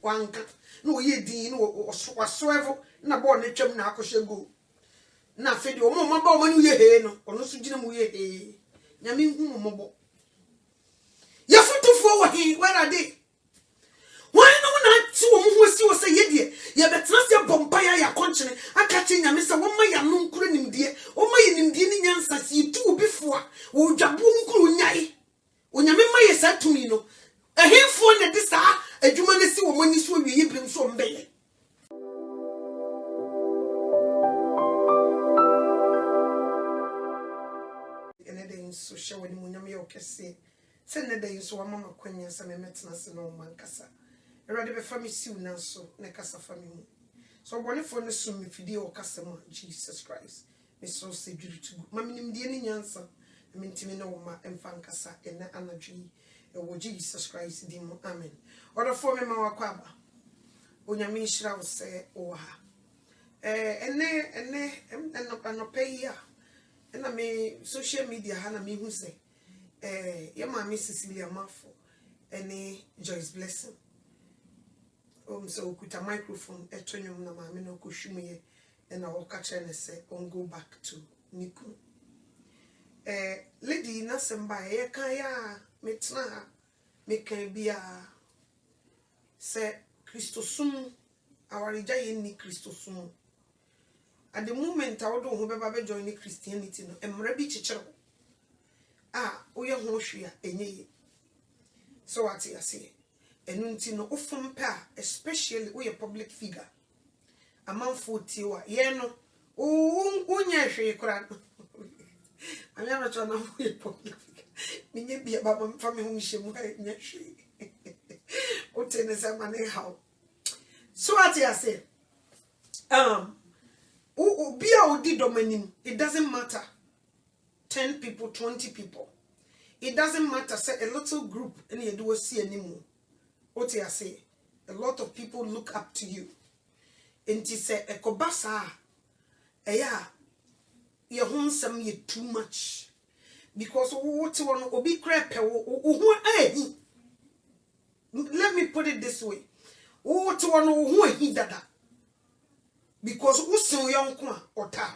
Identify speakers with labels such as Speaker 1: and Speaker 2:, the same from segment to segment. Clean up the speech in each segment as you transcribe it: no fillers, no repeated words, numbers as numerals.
Speaker 1: Wanka no ye din no wasoevo na bo ne twam na akohye na afede o mo ba o manu ye he no ono so gina mu ye he nyame hu mo bo ye fotofo wo he where are they why no na ti wo mu si wo say ye de ye betena se bompa ya konchene aka che nyame se wo ma ya no nkuro nimdie o ma ye nimdie ni nyansa si tu obi foa wo dwabo nkuro nyai o nyame ma ye sa tumi no ehemfo na de sa adwuma ne si wo mani so wie yibrim so mbeye ene de so show ni munyame okese se ne de so mama kwanya se me metena se no mankasa erade be fami siw na so ne kasa fami mu so bone fo ne so me fidie o kasa mu Jesus Christ me so se dwiri tu mama nim die ni nyansa me ntimi ne wo ma emfa nkasa ene anadwi ewo Jesus Christ di mu amen odo fo me ma wakwaba onyame nhira wo se o ha ene anopeya ena me social media ha na me hu se ye ma me Cecilia Mafo ene Joyce Blessing so kuta microphone etonyum na ma me no kohwumuye ena wo ka kire se on go back to Niku lady na semba ye kan ya metna me kan bia se Christosum awarija ye ni Christosum at the moment I would ho beba be join Christianity no emra bi chichiro oye ho hwia enye so what you say enunti no ofom pa especially we a public figure amanfo tiwa ye no unya hwe kura I'm not trying to be public figure minye bia baba family ho nhemu nya hwe o tenesa mane how so what you say it doesn't matter 10 people 20 people it doesn't matter say a little group and you do see anymore what you say a lot of people look up to you and you say ekobasa eya your home some you too much because what you want obi crepe let me put it this way what you want who he dada because usin yonko ota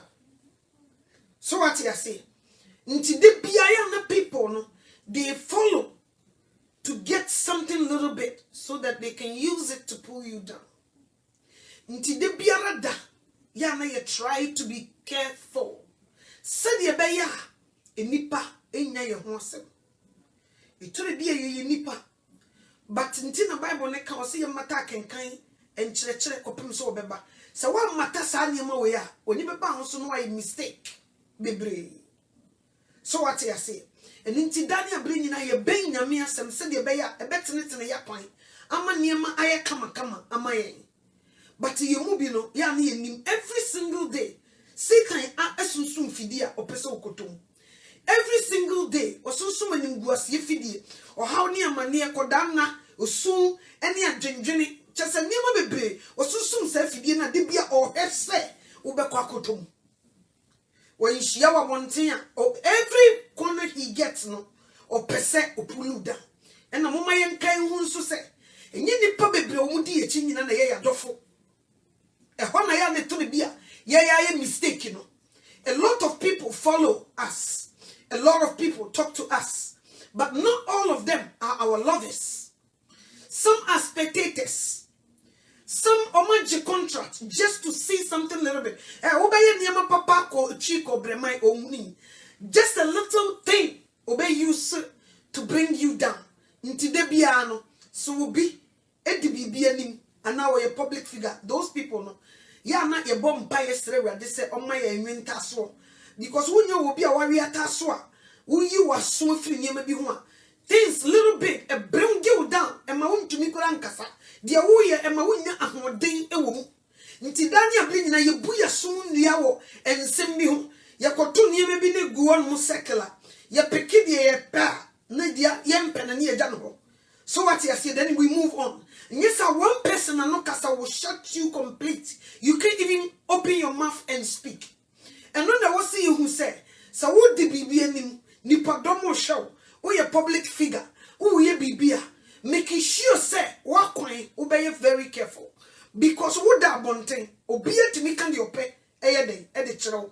Speaker 1: so what you say nti de biaya na people no they follow to get something little bit so that they can use it to pull you down nti de biara da ya na you try to be careful said ye be ya enipa enya ye ho asem itore bia ye nipa but nti na Bible ne ka o se ye mata kenkan enkyerechire kopim so obeba se wa mata sa niema we ya oni beba ho so no wa mistake bebre so what you say and nti Daniel bring nyina ye ben nyame asem se de be ya ebetenetene ya kwan ama niema aye kama ama ye but ye mu bi no ya na ye nim every single day Satan asunsun fidie opese okotom every single day osunsun manim guase fidie o haw ne amane ekodan na osun ene adwendwene chese niema bebre osunsun sa fidie na de bia o hese ubekwa akotom when she our montia every corner he gets no or pese opulu down and na mama yen kan hu so se enye nipa bebre o mudi echi nyina na ye yadofo e ho na ya ne to bia ye mistake no a lot of people follow us a lot of people talk to us but not all of them are our lovers some are spectators. Some omanji contract just to see something little bit. Obey niema papa ko chiko bremai omuni. Just a little thing obey you to bring you down. Nti de biano so be edibi bianim and now a public figure. Those people no. Ya na ye bomb pa yesre they say on my enwenta so. Because when you will be a warrior taswa, when you are so free niema bi ho things little bit a bring you down and my own to me kurankasa. Dia wo ye ema wonya ahoden ewo mu nti Daniel bring na ye buya sum nua wo ensem bi ho ye koto nieme bi ne guo no sekela ye peki die ye pa na dia ye mpena ne ye gya no ho so what you say then we move on yes one person no kasa will shut you complete you can't even open your mouth and speak and no na wo see you who say so wo de bibia nim nipa domo show we a public figure who ye bibia making sure say wakwan obey very careful because wo da bonten obia timi kan de ope eyeden e de chiro.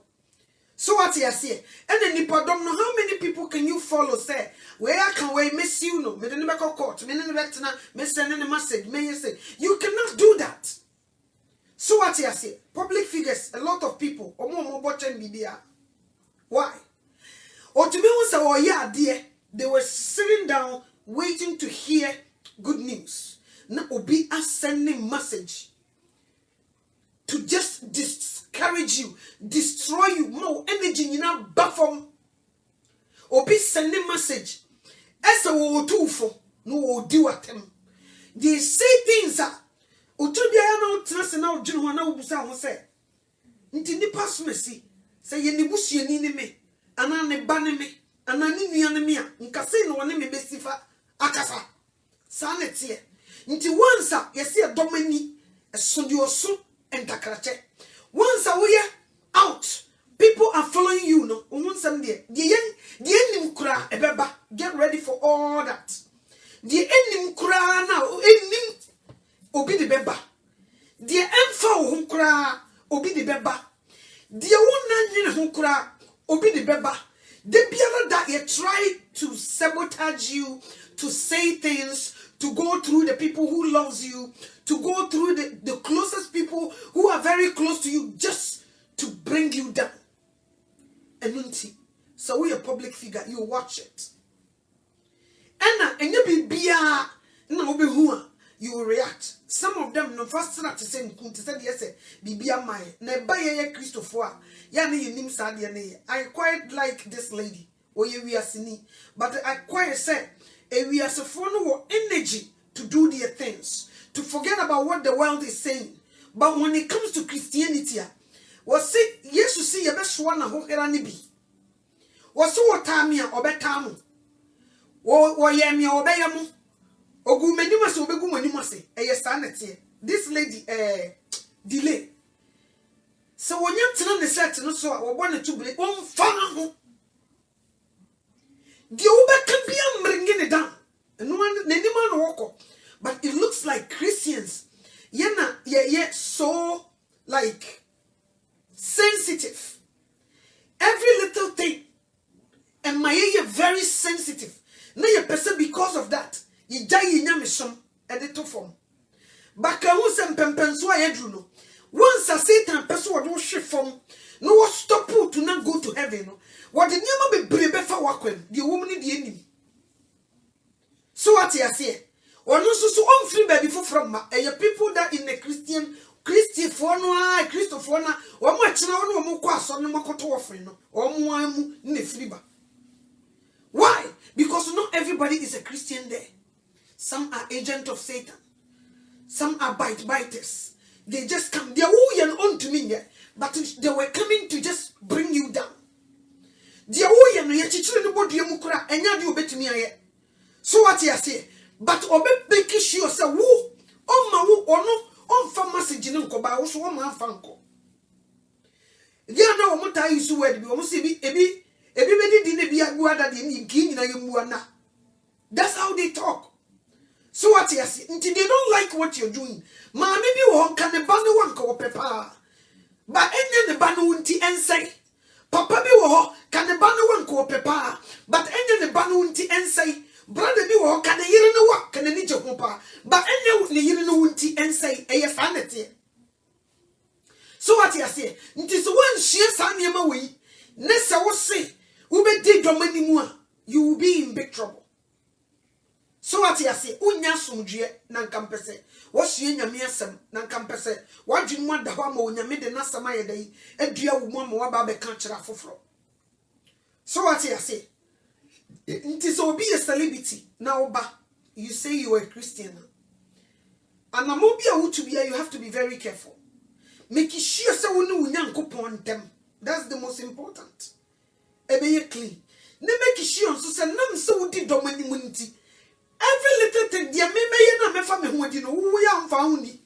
Speaker 1: So what you say? And then nipa dom no, how many people can you follow? Say where can we miss you? No, me didn't make a court. Me didn't me sending a message. Me you say you cannot do that. So what you say? Public figures, a lot of people. Omo watching media. Why? Or to me was oh yeah, dear. They were sitting down waiting to hear good news. Now obi are sending message to just discourage you, destroy you, more energy in our buffer. Obi sending message. As a wo too for no do at them. They say things that Utubia no trust now Juno Busa was say. Nti pass mercy. Say ye nibusi ni me. Anane baneme. Anani nianemia. Nkase no one me besifa. Akasa. Sanetie. Nti once ye see a domini. A sondioso. And takrache. Once a we out, people are following you. No, once someday the ending kura ebeba. Get ready for all that. The ending kura now ending obi the beba. The emfa hum kura obi the beba. The one hum kura obi the beba. The biara that you try to sabotage you, to say things, to go through the people who loves you, to go through the closest people who are very close to you, just to bring you down. And so we a public figure, you watch it. And you be bia no be who you will react. Some of them no first start to say yes, bibia my na ba ye Christopher ya ne nim sade ne. I quite like this lady. Oye we asini, but I quite say we are so no energy to do their things, to forget about what the world is saying. But when it comes to Christianity, was say yes to see your best one who can be. Was so what time ya or betamu? Or yamia or bayamu? Or go menimas or begum animase, a sanity. This lady delay. So when you tell the set no so or wanted to be on fun. The Uber can be bringing it down. And no one, anyone walk. But it looks like Christians, so like sensitive. Every little thing, and my very sensitive. Now you person because of that, you die in your mission at the top form. But can who send pempenso I no. Once a Satan person would shift from no stop to not go to heaven. What the name be brave for working, the woman in the enemy. So what you say? Or no so on free baby from people that in the Christian for no Christopher or much now no more quas on no more offering or more in the freeba. Why? Because not everybody is a Christian there. Some are agents of Satan. Some are biters. They just come. They are all on to me here, but they were coming to just bring you down. They are all and nobody mukura and you bet me. So what you say? But obe make sure say woo on ma woo or no on fa message in ko ba wo so ma fanko. Dia na wo muta isu word bi wo se bi ebi be di ne bi aguada de ni nki nyina yemu na. That's how they talk. So what you say? Until they don't like what you're doing. Ma maybe wo kan ne ba ne wan ko pepa. Ba enye ne ba no unti ensay. Papa bi wo kan ne ba ne wan ko pepa. But enye ne ba no unti ensay. Brother bi wo kan yire no wa kan ni je ho pa. But enye ne yire no unti ensay eye sanete. So what you say? Until so one share sanema we. Ne se wo say wo be di domani mu a, you will be in big trouble. So what you say? Unya sumdue na nkampese. Wo hye nyame asem na nkampese. Wadwenu ada ho ama onyame de na sama ye dai. Adua wo mu ama wa ba be kan kira foforo. So what you say? It is so be a celebrity now, but you say you are a Christian. And you have to be very careful. Make sure so them. That's the most important. Ebe clean. Ne make sure so say nam so di domani munti. Every little thing dia me na me fa me ho di no wo ya mfa ho ni.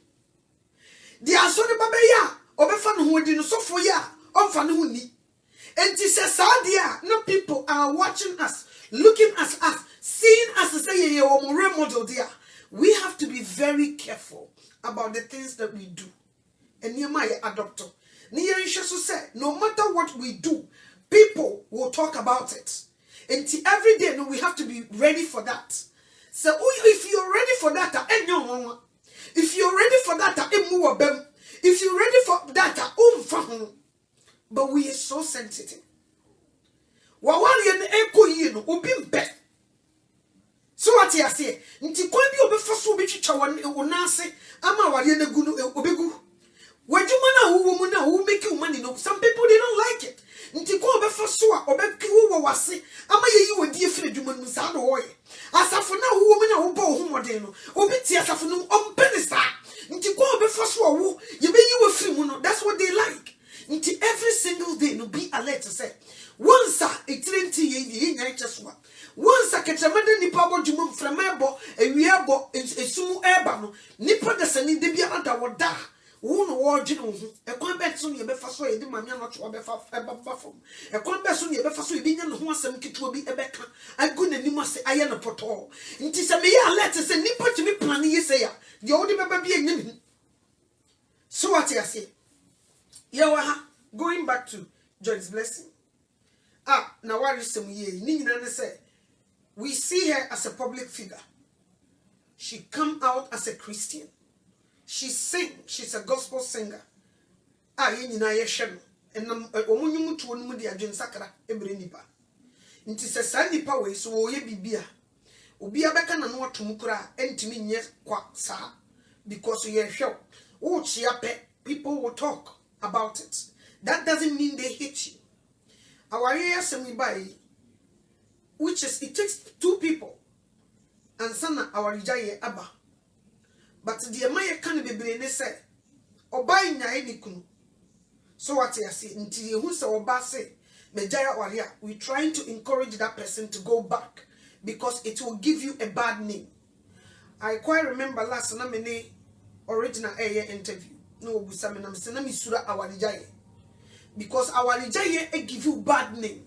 Speaker 1: Dia so ne baba ya obefa no ho di no so fo ya omfa no ho ni. And it says, no people are watching us, looking at us, seeing us and say, yeah, role model there. We have to be very careful about the things that we do. And Nehemiah adopted. Nehemiah said, no matter what we do, people will talk about it. And every day, we have to be ready for that. So if you're ready for that, if you're ready for that, if you're ready for that, but we are so sensitive. So what you say? Nti kwa bi obefaso betwitwa wonase ama ware na gu no obegu. Wadwuma na wo mu na wo make money no. Some people they don't like it. Nti kwa obefaso a obeki wo wase ama yeyi wodi efire dwuma no sa na wo ye. Asafo na wo mu na wo ba ho modern no. Obi ti asafo no ompeni sa. Nti kwa obefaso a wo ye beyi wo firi mu no. That's what they like. Nti every single day no be alert to say once it renti ye nyai cheswa. Once a ketamada nipa bo dwuma mfremebo ewiebo esumu eba no nipa de sani de bia da woda wo no wo dwene ho ekwan bet so ne befa so ye de mame anoto obefa eba fom ekwan bet so ne befa so ye bi nya no ho asem kituo bi ebeka agu nanim ase aye no poto nti se me ya alert se nipa timi plan ye se ya de wo de beba bi anya ni. So what you say? Going back to Joy's blessing. Now what is some year? Ni nyina ne say we see her as a public figure. She come out as a Christian. She sing. She's a gospel singer. Ye nyina ye hwe no. Enam omunyum tuo no mu de adwen sakra ebre nipa. Nti se sa nipa we so wo ye bibia. Obi abeka na no otom kura entimi nye kwa sa because ye hwe wo chia pe people will talk about it. That doesn't mean they hate you. Our years by which is it takes two people and sana our jaye aba. But the Maya can be brain say oba nya eni kunu. So what you say until who say oba say mejaya waria, we trying to encourage that person to go back because it will give you a bad name. I quite remember last na many original interview. No busamena msena misura our jaye. Because our jaye give you bad name.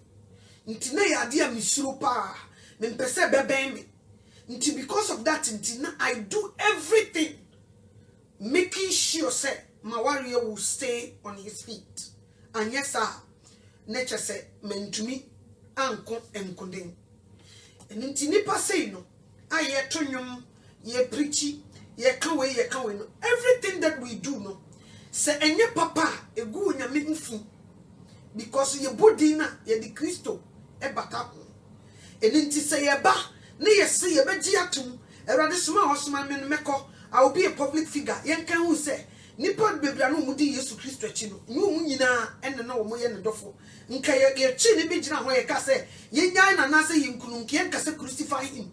Speaker 1: Ntina ya dia misuro pa me mpese bebe me nti because of that ntina I do everything making sure say my warrior will stay on his feet. And yes sir, nature say mentumi anko enkoden nti nipa say no aye tonwom ye preachy ye kan we no everything that we do no say enye papa egu nyame mfu because ye body na ye di Kristo ebata ho eninti say eba na ye say ye beji atum erade soma hosoma me meko I will be a public figure yen kan hu say nipa bebra no mu di Yesu Kristo achi no nyu nyina enne na wo mo ye ne dofo nka ye chi ne bi gina ho ye ka say ye nyai na na say ye nkunu nke yen ka say crucify him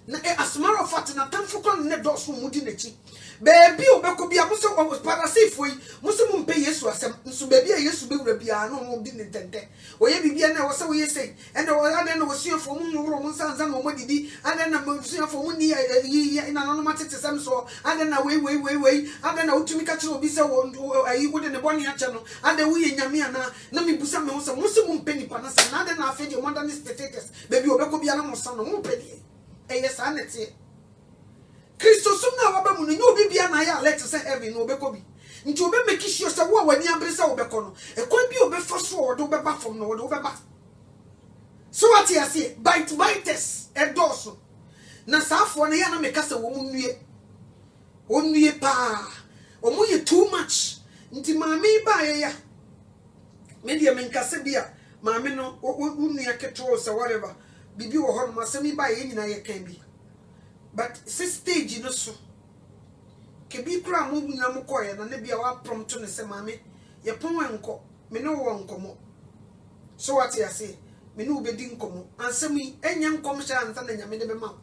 Speaker 1: na as a matter of fact na tamfo kon ne doso mu di nachi baby obeko bia mo so parasifo yi mo so mo mpe Yesu asem nso baby a Yesu be wura bia no mo di ne tente oye bibia na wo se wo ye sei and o ade na wo suafo mo nworo mo sanza na mo didi ade na mo suafo mo ni na no matete sem so ade na wei ade na utumi ka kire obi se wo ayi wo de ne boni acha no ade wo ye nyame ana na me busa me ho se mo so mo mpe nipa na se na ade na afi de modern status baby obeko bia na mo so no mo mpe di yes anete Kristo sumna waba mu no obi bia na ya let say heaven no obeko bi nti obe make sure say wo wani abrese obeko no ekwan bi obefa so wo do beba from no wo beba. So what you say biters edoso na safo na ya na meka say wo mu nue pa omu ye too much nti maame ba ya me dia menka se bia maame no nua ketro say whatever bibi wo ho no masemi ba ye nyina ye kan bi but stage no so kebi kura mo nyina mo koye na ne bia wa prompt no se maame ye pon enko me no wo nkomo. So what you say me no obedi nkomo ansemi enya nkom sha ansa na nyame de be ma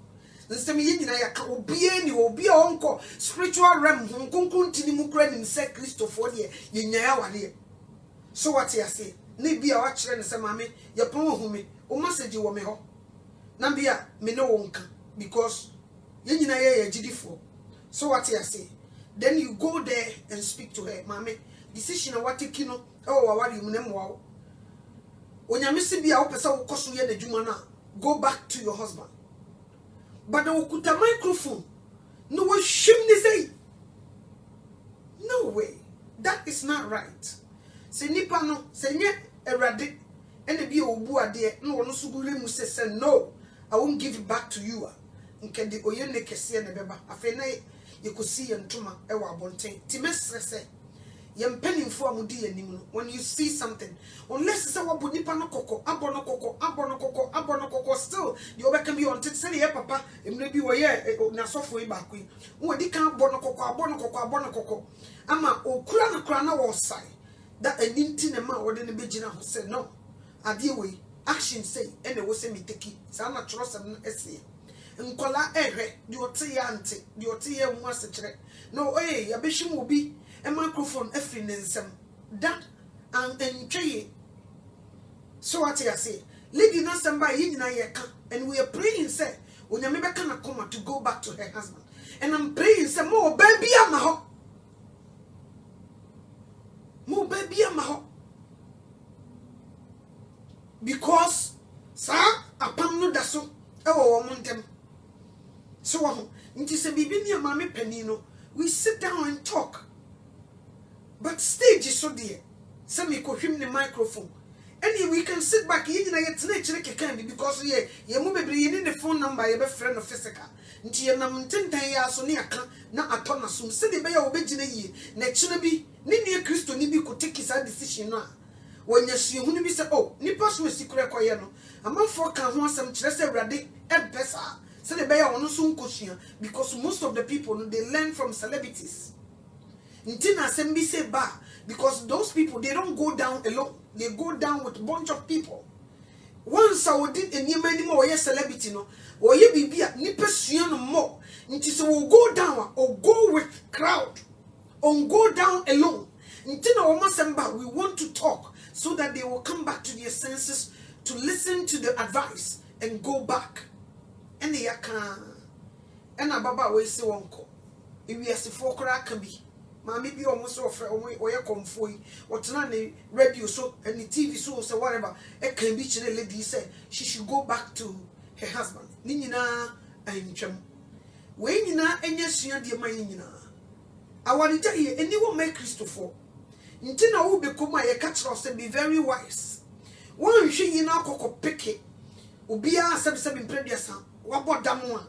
Speaker 1: nsemi ye nyina ya ka obi ni obi a onko spiritual realm nkonkon tini mu kura ni se Christopher de ye nya ya wale. So what you say ne bia wa kire ne se maame ye pon hu me o message wo me ho na bia me no wonka because ye nyina ye agidifo. So what you say then you go there and speak to her mama decision what take no oh wa wari mu na mo onyamisi bia wo pesa wo koso ye na dwuma na go back to your husband. But the okuta microphone no we shim ni say no way, that is not right. Se nipa no se nye erade ene bi obu ade no wono so gure mu say no, I won't give it back to you. Nke de oye ne kese ne beba afi na yekosi ye ntoma e wa abonten ti mesrese ye mpanimfo amudi yanim no. When you see something, unless say wa bonipa no kokko abono kokko still the obeka bi on tit say ye papa emre bi wo ye na sofo e ba kwi wo di kan abono kokko ama okura na kura na wo sai that eninti ne ma wo de ne begina ho say no ade we action say ene wo say me take sa na tro sam no ese nkola ehwe di ote ya ante di ote ya mu asechire no ya behim obi a microphone efri nsem that and entwe. So what I say lady no somebody yin na ye ka, and we are praying say onyame beka na come to go back to her husband, and I'm praying say mo baby ama ho, mo baby ama ho, because sa apam no da so e wo wo montem. So ho nti se bibi ni ma me pani no, we sit down and talk. But stage is so dear. Some me ko him the microphone. And we can sit back in na yet na can be because ye mo bebre ye need the phone number ye be friend of physical. Nti ye nam ntentan ya so ne aka na atona sum se de be ya obegina yi na kire bi ni ne Kristo ni bi ko take his decision no a wonya suehunu bi se oh nipa so sikure koye no amanfo kan ho asem kire se Awurade ebesa se de be ya wono so nkosua, because most of the people they learn from celebrities. Ntina asem bi se ba, because those people they don't go down alone, they go down with a bunch of people. Once I did a new many more celebrity no or ye bibia nipa sua no more nti so will go down or go with crowd or go down alone. Ntina o masemba, we want to talk so that they will come back to their senses to listen to the advice and go back. And they can and ababa we say wonko if we as for kra can be Mammy be almost offer away or your comfort, what's not the radio so and the TV so or whatever. A can be a lady said she should go back to her husband. Nina and chum. When you na and yes, you dear my nina. I want to tell you, anyone make Christopher. Intina will become my catcher and be very wise. One she in our cocoa picket. Ubia 77 previous son. What about Damua?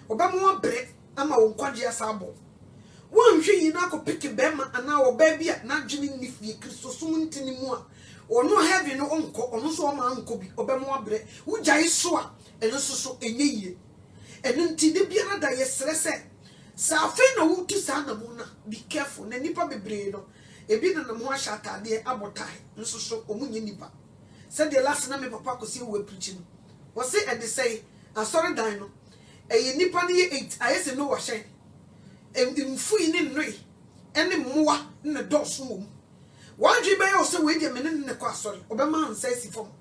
Speaker 1: Obama bread, I'm a quadia sabo. One she in ako pick a bema and now baby at not Jimmy Niffy, Christo soon tinimua, or no having no uncle, or no so my uncle be Obama bread, which I saw, and also so a ye. And then Tidibiana da yesterday. Safena who to Sanamona, be careful, and nipa be bredo, a bit on the more shata, dear abotai, and so omunya nipa. Said the last name papa could see we were preaching. Was it and they say, I saw a dino, a nipa near 8, I say no washing. And in free in re any more in the door's room. One day by also wait a minute in the castle, Obama says he from.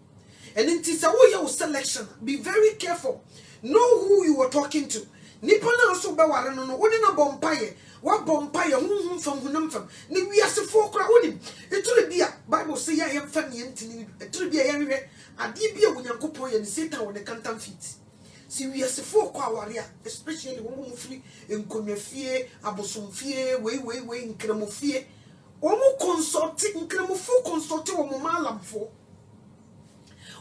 Speaker 1: And in Tisawa selection, be very careful. Know who you were talking to. Nippona also Bawaran, wouldn't a bompire. What bompire, whom from whom from? We are so 4 crowding. It will be a Bible say I am funny and it will be a area. I did be a when you go point and sit down on the canton feet. See, we are so 4 warrior, especially woman free in Conefie, Abosumfie, way in Cremofie. Omo consulting Cremofu consulting or Malam for.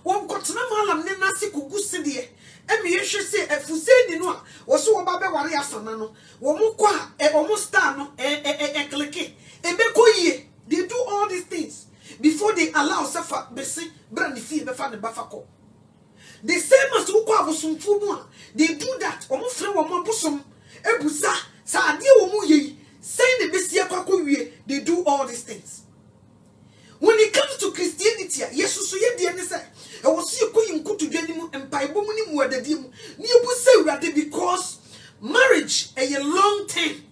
Speaker 1: One got no malam nenasi kugusidie. Emi yeshe say efuseni no oso obabe ware asanano. Womo kwa almost no kleke. Ebeko ye. They do all these things before they allow safa besi brand fi be fa ne bafako. The same as ukwa abosumfu mu a, they do that. Omo fre womo abosom ebusa sa ade womo ye. Say the besi akwako wie. They do all these things. When it comes to Christianity, yes, so ye dear say, I was see you go to the and by woman more the dim. You say that because marriage a long time,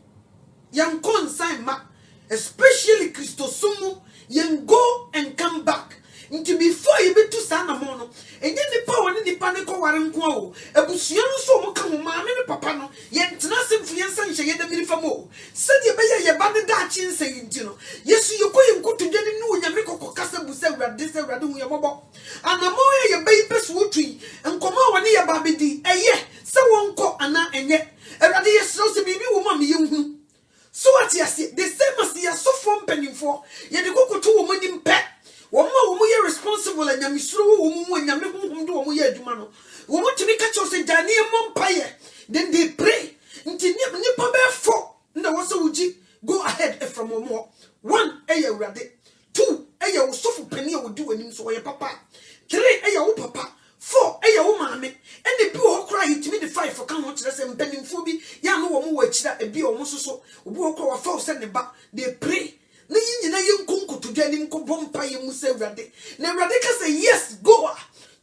Speaker 1: young consign ma, especially Christosumu, young go and come back. Into before you be to Santa Mono, and then the power in the panic or warren quo, a busian so come mamma and papano, yet nothing fiance and she had a bit for more. Said you bear your banded Dutchin saying, you know, yes, you go to get a new Yamiko Casa Busa, this rather your mobile. And so say jani empire. Then they pray. Nti nipa be for na wo so uji go ahead from more. 1 eye urade. 2 eye wo sofu pani wo di wanim so ye papa. 3 eye wo papa. 4 eye wo maame. Ene bi wo kra hitimi the 5 for kan ho kire se mpanimfo bi ya no wo mo wa kira ebi wo so so obi wo kra wa fa se ne ba. They pray. Na yin nyina yin konkoto dwani nko bompa ye mu se urade. Na urade ka say yes go.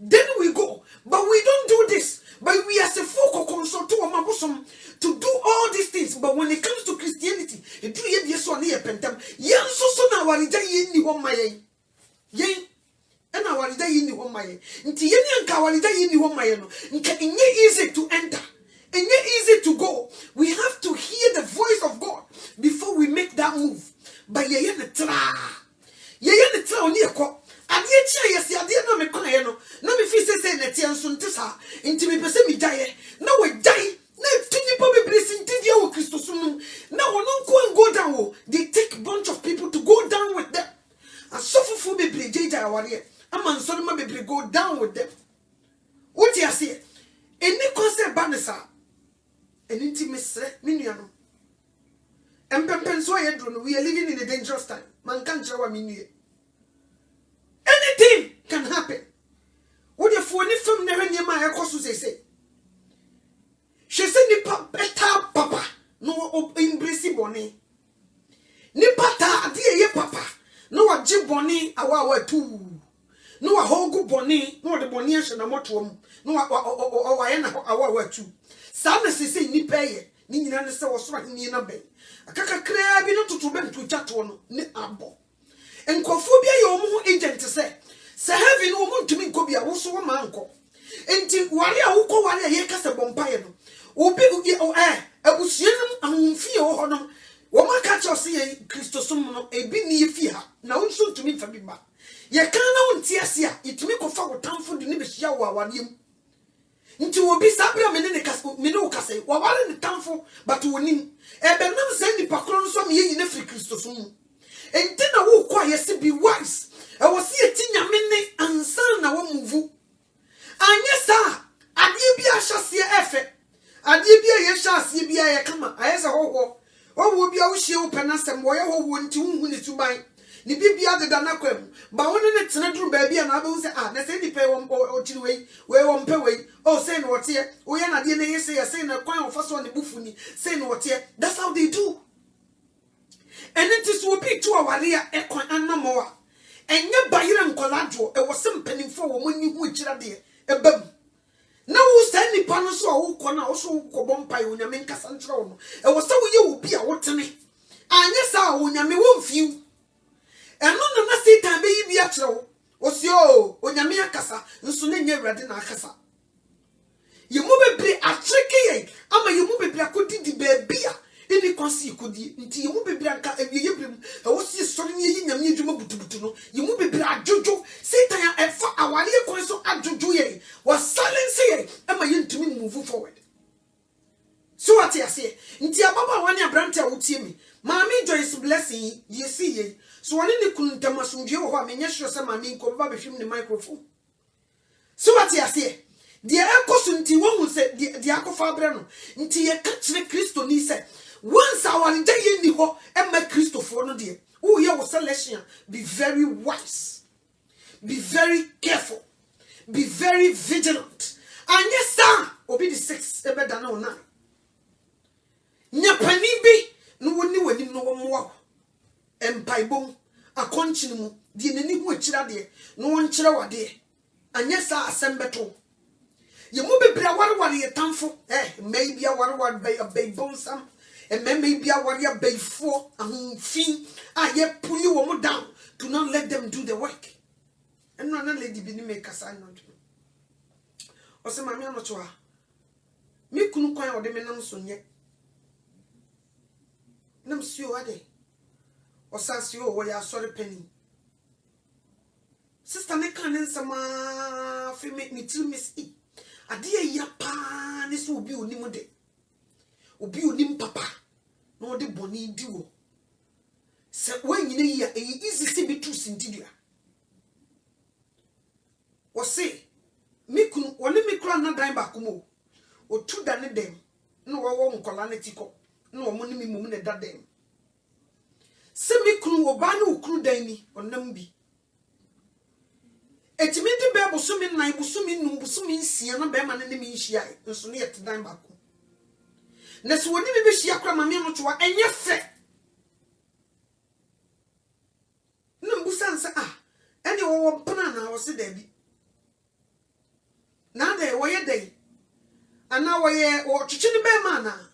Speaker 1: Then we go. But we don't do this. But we as a folk consult to do all these things. But when it comes to Christianity, it do ye so near pentam. Yan so na warija yin ni hom maye. Yen and our warija yin ni hom maye. Nti yen yan ka warija yin ni hom maye no. Nka inye easy to enter. Inye easy to go. We have to hear the voice of God before we make that move. But ye yen tra. Ye yen tra oni ekọ. Adie chia yes adie no me kwae no na me fi say na tie nso nte sa nti me pese me gyae na we gyae na tuni po bebre sintidie wo Kristo sum na wono nko go down wo they take bunch of people to go down with them and suffer bebre gyae aware ama nso ma bebre go down with them what you say eni concept banesa eni nti mesre me nuano empempen so ye dro no we are living in a dangerous time man kan kire wa me nue. Anything can happen. What if one from never near my house say? She said, Nipa better papa, no embrace bonnie. Nipata, dear ye papa, no a jib bonnie, our two. No a whole good bonnie, no the bonniers and a motum, no our two. Some say Nipaye, Nina was right in a bay. A caca crab, not to bend to chat one, ni abo. And Kophobia, your more agent to say, having no moon to me could be a also a manco. And till Waria who call Waria Yakas a bompire. O big o air, a busianum and fee or honor. Woman catch or see a Christosum, a bini fear, now soon to me for me back. Ye can't tear, it make a forward town for the Nibis Yawa one him. Into will be Sabra Minocase, while in the town for, but to win him. A benam send the Pacron some ye in every Christosum. And then I will quiet to be wise. I was see a tinya minute and son I will move. And yes, sir, I did be a chassis effect. I did be a chassis be a come. I as a whole. What will be our shield penas and why I want to buy? The baby other than a crem. But when it's not true, baby, and I will say, ah, that's any pay one or two way, where one pay way. Oh, say what's here. We are not DNA say, saying a coin of first one the buffuni, saying what's here. That's how they do. And it is will be to our rear echo and no more. And your Bayram collateral, it was some penny for when you which are there. A bum. No standing panos or corner also cobompai when you make a central. It was so you will be a watering. And yes, I when you may won't few. And no nasty time baby at all. Was yo, when you make a casa, and soon in your red in a casa. You move a bit a tricky, ama you move a bit a good baby. Any consi could until you be branca and you bring a was story in your medium butuno. You move be a jojo, Satan and for our dear console at Jojo was silent and my yin to me move forward. So what I say, Intia Baba one ya branta would see me. Mammy Joyce blessing, ye see ye. So one in the Kuntamasum Joe, I mean, yes, some I mean, cover the microphone. So what I say. The Ecosun T1 will say the Acofabrano, Intia catch the Christo ni said. Once our day in the hall and my Christopher no dear. Oh, yeah, was selection. Be very wise. Be very careful. Be very vigilant. And yes, sir, obi the 6 better than 9. Nyapanibi, no one knew when you know more. And by bone, a continue, the name which are there, no one child there. And yes, sir, assemble. You move be a one year time for, maybe a one by a bay bone some. And maybe a warrior bay 4 and fee. I yet pull you one down. Do not let them do the work. And no lady be make a sign on you. Or some mamma not to her. Me couldn't quite or the men soon yet. Nam sue a day. Or sans you where you are sorry penny. Sister Nick and some make me till Miss E. A dear yapa, this will be unimode. Obi onim papa no de boni diwo se when you ya easy se be true sintidua o say mikunu woni mikura na dan ba kumo otu da ne dem na wo nkola ne tiko na wo ne mimum ne da dem se mikunu wo ba na okunu dan ni onam bi etimi di be busumi nan busumi num busumi nsia na be ma ne mi nhia nso ne yet dan ba ku na se woni bi be hia kra ma me no toa enye fe na mbusansa ene wo pena na wo se da bi na de wo ye dai ana wo ye wo twetwe ne be ma na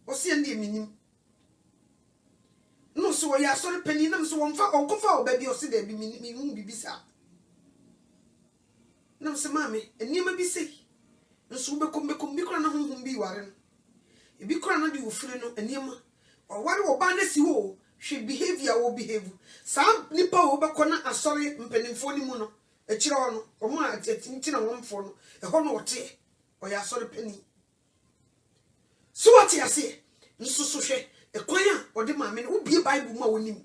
Speaker 1: wo se ndi minim no so wo ya sori pani na so wo mfa onkofa wo ba bi o se da bi mi hu bibisa na se mame enima bi sei nso bekom bi kora na honhom bi ware no e bi kora na de ofire no enima o ware wo ba na si wo hwe behavior wo behave sa nipa wo bekona asori mpanimfo ni mu no e kire ho no o mu atinti na wonfo no e ho no wote o ya asori pani so what ya say nso so hwe e kwan a o de mame no ubie bible mu a wonim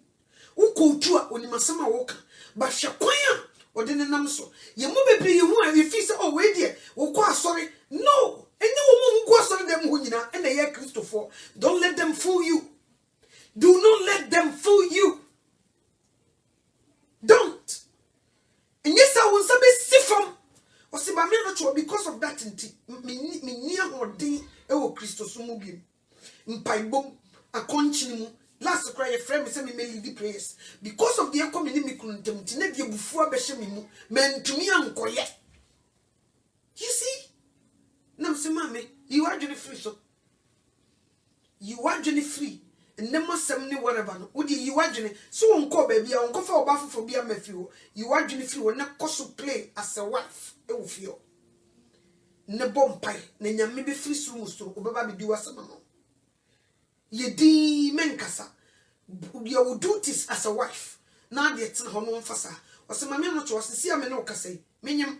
Speaker 1: wo kotu a onimasama wo ka ba hwe kwan a odine nam so ye mo bebre ye hu a ye fi se oh we de wo kwa sorry no enye wo mo kwa sorry dem hu nyina na ye Christopher. Don't let them fool you. Do not let them fool you. Don't. Enye sa won sa be sifam o se ba me no cho because of that nti me nia hodin e wo Christopher mu bi mpaibom akonchini mu. Last cry a friend say me lead the prayers because of the community me kuntem ti na die bufu abehye me mu mentumi ankoye. You see? Nam say mame, you are journey free so. You are journey free. And nem asem ni whatever no. Odi you are journey. So onko baby a onko fa oba fofo bia mafio. You are journey free na koso play as a wife e wo fio. Ne bompai na nyame be free so musto obaba be di wasama no. Ye di menkasa your duties as a wife na de tena ho no mfasa o se mame no to osisi ame no kasai menyem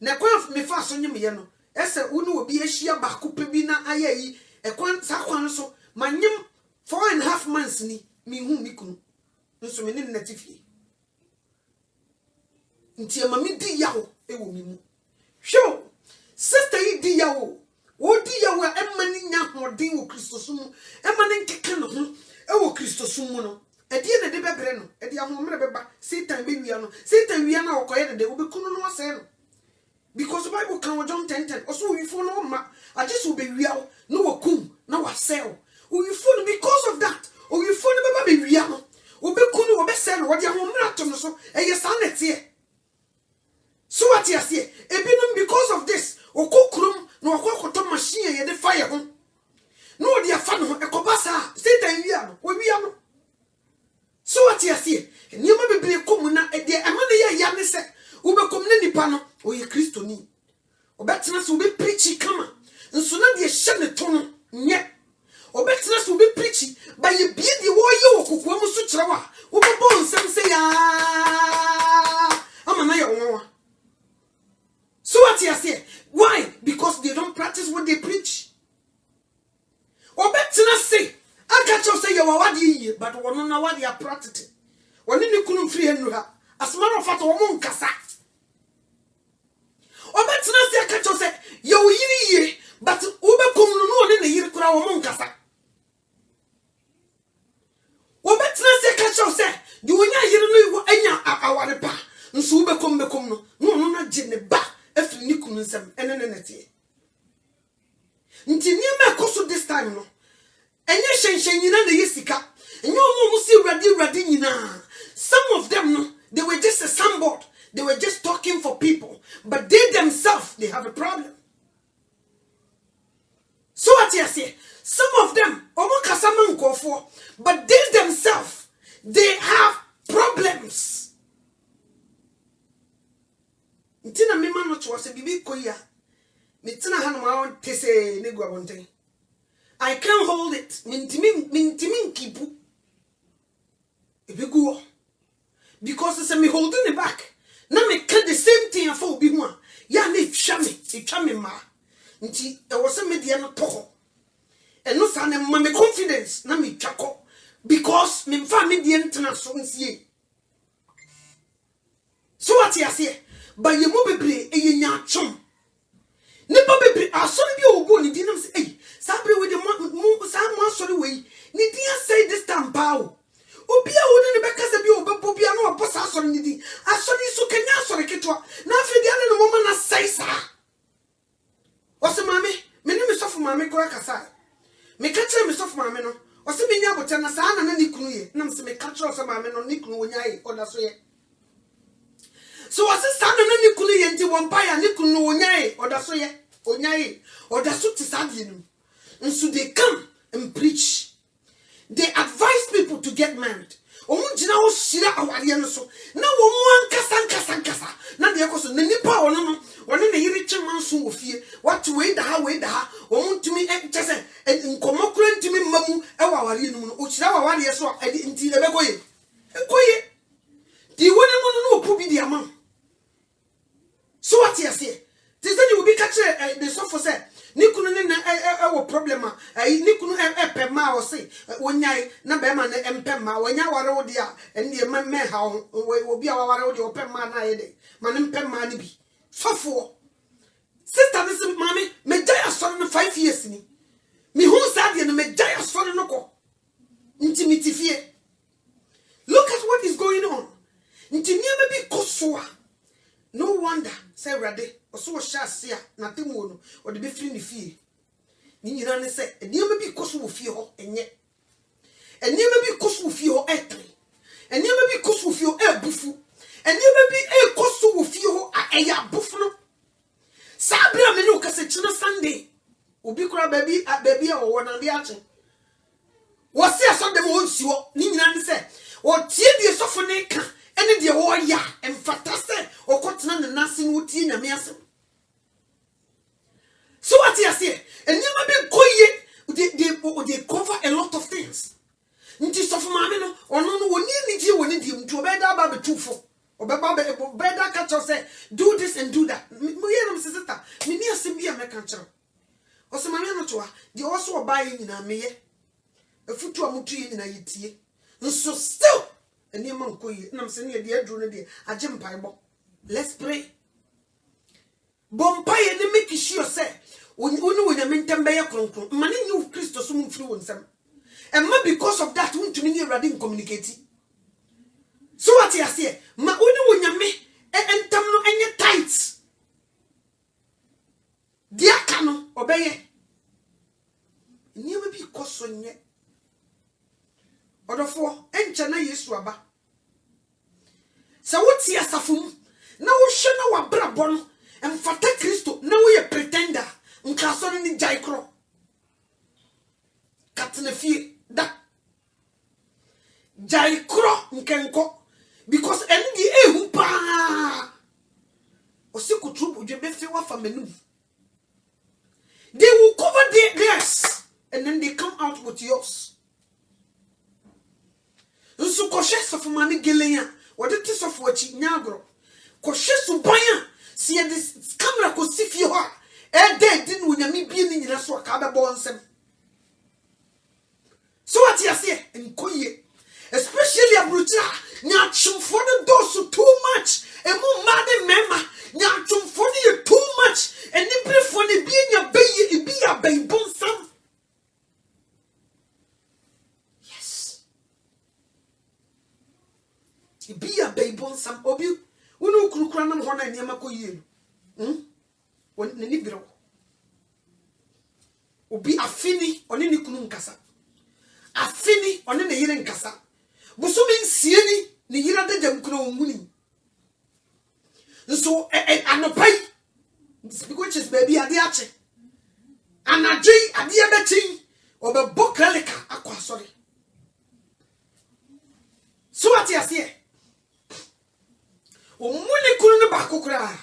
Speaker 1: na kwa me fa so nyem ye no ese unu obi ahia ba kope bi na ayayi e kwan sa kwan so manyem 4.5 months ni mi hu mi kunu nso me ne natifie nti mame di yawo e wo mi mu hwo sister yi di yawo odi yawo emani nya hodin wo Kristosumu emani nkeke no ho e wo Kristosumu no edie na de bebre no edi ahomre beba Satan be wia no Satan wia na okoye de obekunu no ase no because the Bible can John 10:10 also we follow ma I just will be wia no wakum na wasel we follow because of that or we follow beba be wia no obekunu obesel no wodi ahomre ato no so eye sanete so what you say ebinum because of this okokrum no akokoto machine ye de fire ho no de afa no ekobasa Satan wia no we wia no so what you say nyoma bebre komu na e de amane ye ya ne se wo bekom ne nipa no o ye Kristoni obetena se wo be preach kama nso na de hye ne to no nye obetena se wo be preach ba ye bie de wo ye okokwa mu so kire wa wo bebo nsem se ya amana ye wonwa. So what you say? Why? Because they don't practice what they preach. Obetina say, I catch you say you are what you but one know what they are practicing. When you couldn't free and as a matter of fact, one kasa. Obetina say, I catch you say you ye, but Ubekum no in the year kura one kasa. Obetina say, catch you say, you will not hear no our pa. Nso Ubekum bekum no na jine ba. If you couldn't say, and nti niema koso this time no enye hyenhyen nyina na yesika enye omo si radi nyina. Some of them no they were just a soundboard, they were just talking for people, but they themselves they have a problem. So what you say, some of them omo kasama nkofo, but they themselves they have problems. Ntina mema no to se bibi koya mitina hanu ma on tese ne guabonten. I can't hold it. Mintimi kipu ebiguo because se me holding it back na me can the same thing for obi hu a ya na etwa me ma nti e wo se me de no to eno sa na ma me confidence na me twako because me mfa me de ntena so nsie. So what you say But ye mo bebre eye nya chom. Nipa bebre asori bi obo ni dinam say eh sabre we the mo sa mo asori we ni dia say this time pao. Obi a woni ne beka se bi obebo bia na obo sa asori ni di. Asori so kenya asori ketwa. Na afi dia ne mo ma na say sa. Wose mame, me ni me sofu mame kura kasa. Me ka kire me sofu mame no. Wose me nya bote na sa na ni kunu ye. Na me se me ka kire so mame no ni kunu wonyae oda so ye. So wose sa na ni kunu ye nti won pa ya ni kunu wonyae oda so ye. Onyae oda so ti sa die no. And so they come and preach. They advise people to get married. Omu jina wo shira awade no so. Na wo mu ankasa. Na de ekoso na nipa ono no. Wone na yiri cheman so ofie. What we da ha. Omu ntumi chese nkomo kura ntumi mamu e wa awade no no. O shira awade so e nti e be koye. Koye. Di wone no opu bi di amam. So what you say? This then you will be catching the sofa say. Nikunu ne problem nikunu pema o say wonyai na be ma na empema wonya ware wo dia ene me ha obi a ware wo dia opema na ye de ma ne empema ni bi sofo sister this mommy me jaya sorry no 5 years ni me hu sa de no me jaya sorry no ko intimity fie. Look at what is going on. Intimia be bi kosoa. No wonder say rade oso hyasia na temu no o de be firi ni fie ni nyina ne say eniema bi koso wo fie ho enye eniema bi koso wo fie ho etre eniema bi koso wo fie ho ebufu eniema bi koso wo fie ho eya bufu no sabra me no kase china Sunday obi kura baby a wo na de ache wo se aso dem wo nsi wo ni nyina ne say o tie bi sofo ne ka ene de wo ya emfata se okotena ne nase no tie nyame asem. So what you say? And you may be they cover a lot of things. Nti sofo mame no ono no woni niji woni dim to obeda ba betufo obeda catch us say do this and do that. Me ye no sister me ni asem bia me kan kire o se mame no to a de also oba ye nyina me ye afutu amutu ye nyina yetie nso still eni ma nkoyi na mse ne de aduru ne de agye mpaibo. Let's pray. Bompa ye ne make sure say unu wonya mentembe ye kronkron mane nyu Christo so mfiri wonsam and ma because of that untumi ni ready communicate. So what you say ma unu wonya me entam no enye tight dia kano obeye ni ma bi koso nye odofo enche na Yesu aba sa wuti asafum na wo hwe na wabrabɔ no emfata Kristo na wo ye pretender nkaso ni jaikro katna fie da jaikro nkenko because eni di ehu pa osikutu budwe be fe wa famenu. They will cover theirs and then they come out with yours. Nso koshe sofumani geleya wodete sofuachi nyagro koshe subanya si e this camera ko sifie ho a dead din wonyame bie ni nyina so aka be bonsem. So what you say nkoye especially abrucha nya chumfo no do too much e mu made mema nya chumfo no too much and ni prefo ne bie nya beye e bia be bonsam. Yes e bia be bonsam obi wonu kurukura nam ho na niam akoyie no won ne ni biro obi afini oni ni kunu nkasa afini oni ne yire nkasa busumi nsieni ne yira da jam kunu omuni nso anopai because is baby ade ache anadwi ade abetin obebo kralika akwa sorry. So what you say omuni kunu ne ba kokura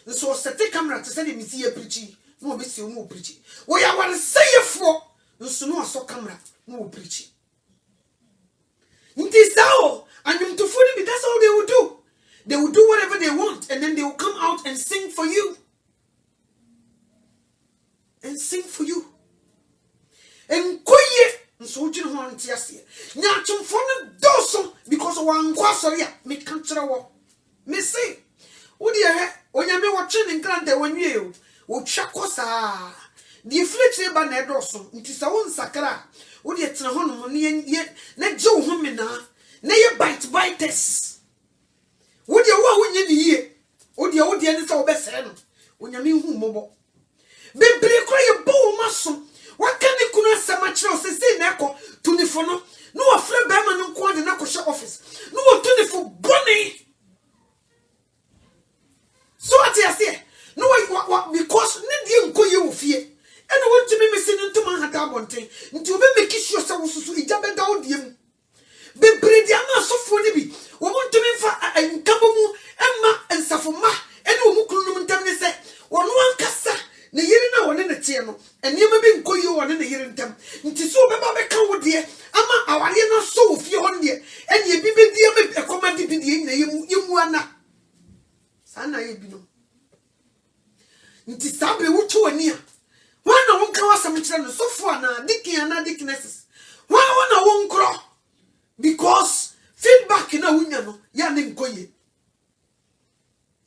Speaker 1: nso sete camera to say the misi e preach no be si o preach we ya wan say for nso no aso camera no preach nti sao anyum to phone me. That's all they will do. They will do whatever they want and then they will come out and sing for you and koye nso jinu ho antiase nya chumfo no doso because wan kwa sorry me kan kire wo me say wo de he onyame wo twe ne nkranta wanwie o wo twa kosa di fletche ba na edoso nti sa wo nsakra wo de tena ho no ne na je wo ho mena na ye biters wo de wo nye ne yie wo de ne sa wo besere no onyame hu mobo bebre kro ye bo maso wakane kuna asama kire o sese na ekọ tunifo no no wa fre be ma no nko de na ko she office no wo tunifo boni so what you say no what because ne nko ye wo fie ene won tumi mesi ne ntoma hata bonten nti obe make sure say wo susu ija be da wo die mu bebre dia na sofo ne bi wo ntumi fa nkabo mu emma ensafo ma ene wo mu kunu no ntam ne se wono ankasa ne yiri na wone ne tie no enema bi nko ye wone ne yiri ntam nti so be ba be ka wo die ama aware na so wo fie hon die ene e bi be die me ekomandi bi die na yemu ana sana ye bi no nti sabe wutu ani a wana wonka wasam kire no sofo ana dikin ana diknesses wana wonkro because feedback na wunya no ya ne nkoye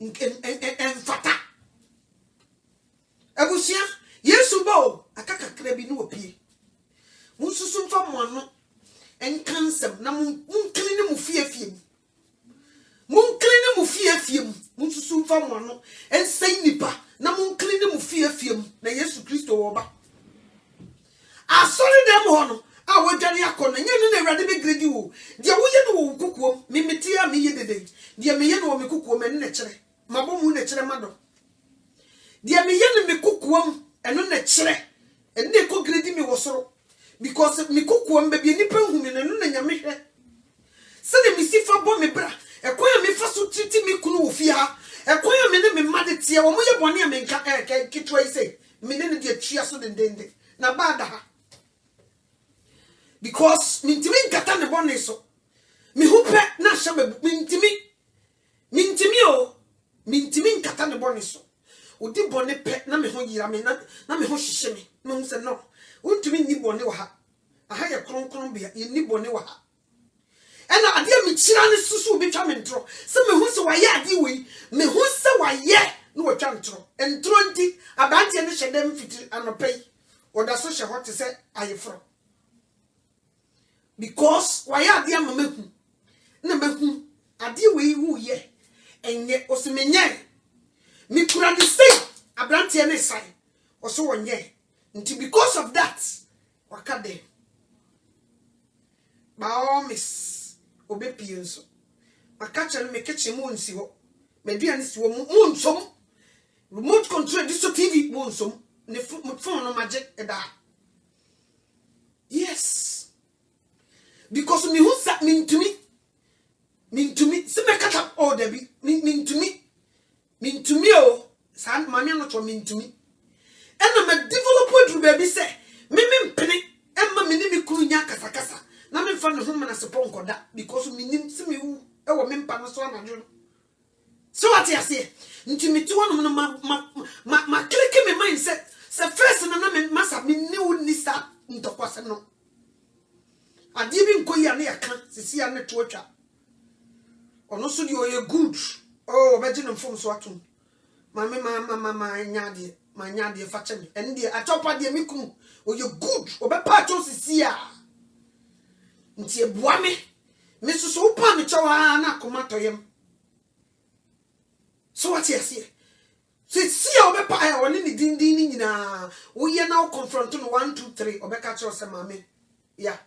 Speaker 1: en fata abusia yesu ba akaka kra bi no opie mususu mfa mo ano en kansem na mun klini mu fiefie mun klini mu fiefie mususu mfa mo ano en sai nipa na mun klini mu fiefie na yesu kristo wo ba asori dem ho no a wodwane akọ na nyene na awrade be gredi wo dia wo ye no wo kukuo mimiti a me ye dede dia me ye no wo me kukuo me ne kire mabo mu ne kire mado dia me ye no me kukuo eno ne kire enne ko gredi me wo soro because me kukuo mba bi nipa hu me no na nyame hwe se de mi sifa bo me bra ekoya me fa so titi me kunu wo fi ha ekoya me ne me made tie wo mo ye bone a me nka kitwa ise me ne dia twa so dendende na bada ha because mintimi nkata ne bone so mi hupe na shabe mintimi nkata ne bone so odi bone pe na me ho yira me na me ho hyehye me no hu se no untimi ni bone wa ha aha ye kronkron bia ye ni bone wa ha ena ade mi kira ne susu bi twa me ntro se me hu se wa ye ade wi me hu se wa ye no wa twa ntro nti abante ne hyedem fiti anopei oda so hye hot se ayefro because why are they mamehu na mehu ade we hu ye enye osimenye mi kura the same abrante ne sai oso wonye nti because of that wakade ba miss obepie nso makacha me kitchen mu nsi ho meduane si wo mu nsom remote control this TV mu nsom ne phone no magic eda yes because me who sat mean to me se me cut up all debi mean to me oh san mama no to mean to me and me develop through baby say me mpene emma me ni me kuru nya kasa na me fa ne ho mana sepon koda because me nim se me wu e wo me mpa no so anadwo so what you say nti me ti wono ma click me mind say first na me masa me ni wu ni sa ntokwase no ade bi nkoyi ane yaka sisi ya ne toatwa ono so di oye good oh beji no mfom so atom mama nyade fa chemi ende atopa de mikum oye good obepa to sisi ya nti ebua me so upa me chawa na komato yem so what you say sisi ya obepa ya woni ni dindin ni nyina wo ye na confront no 1 2 3 obeka cho se mame ya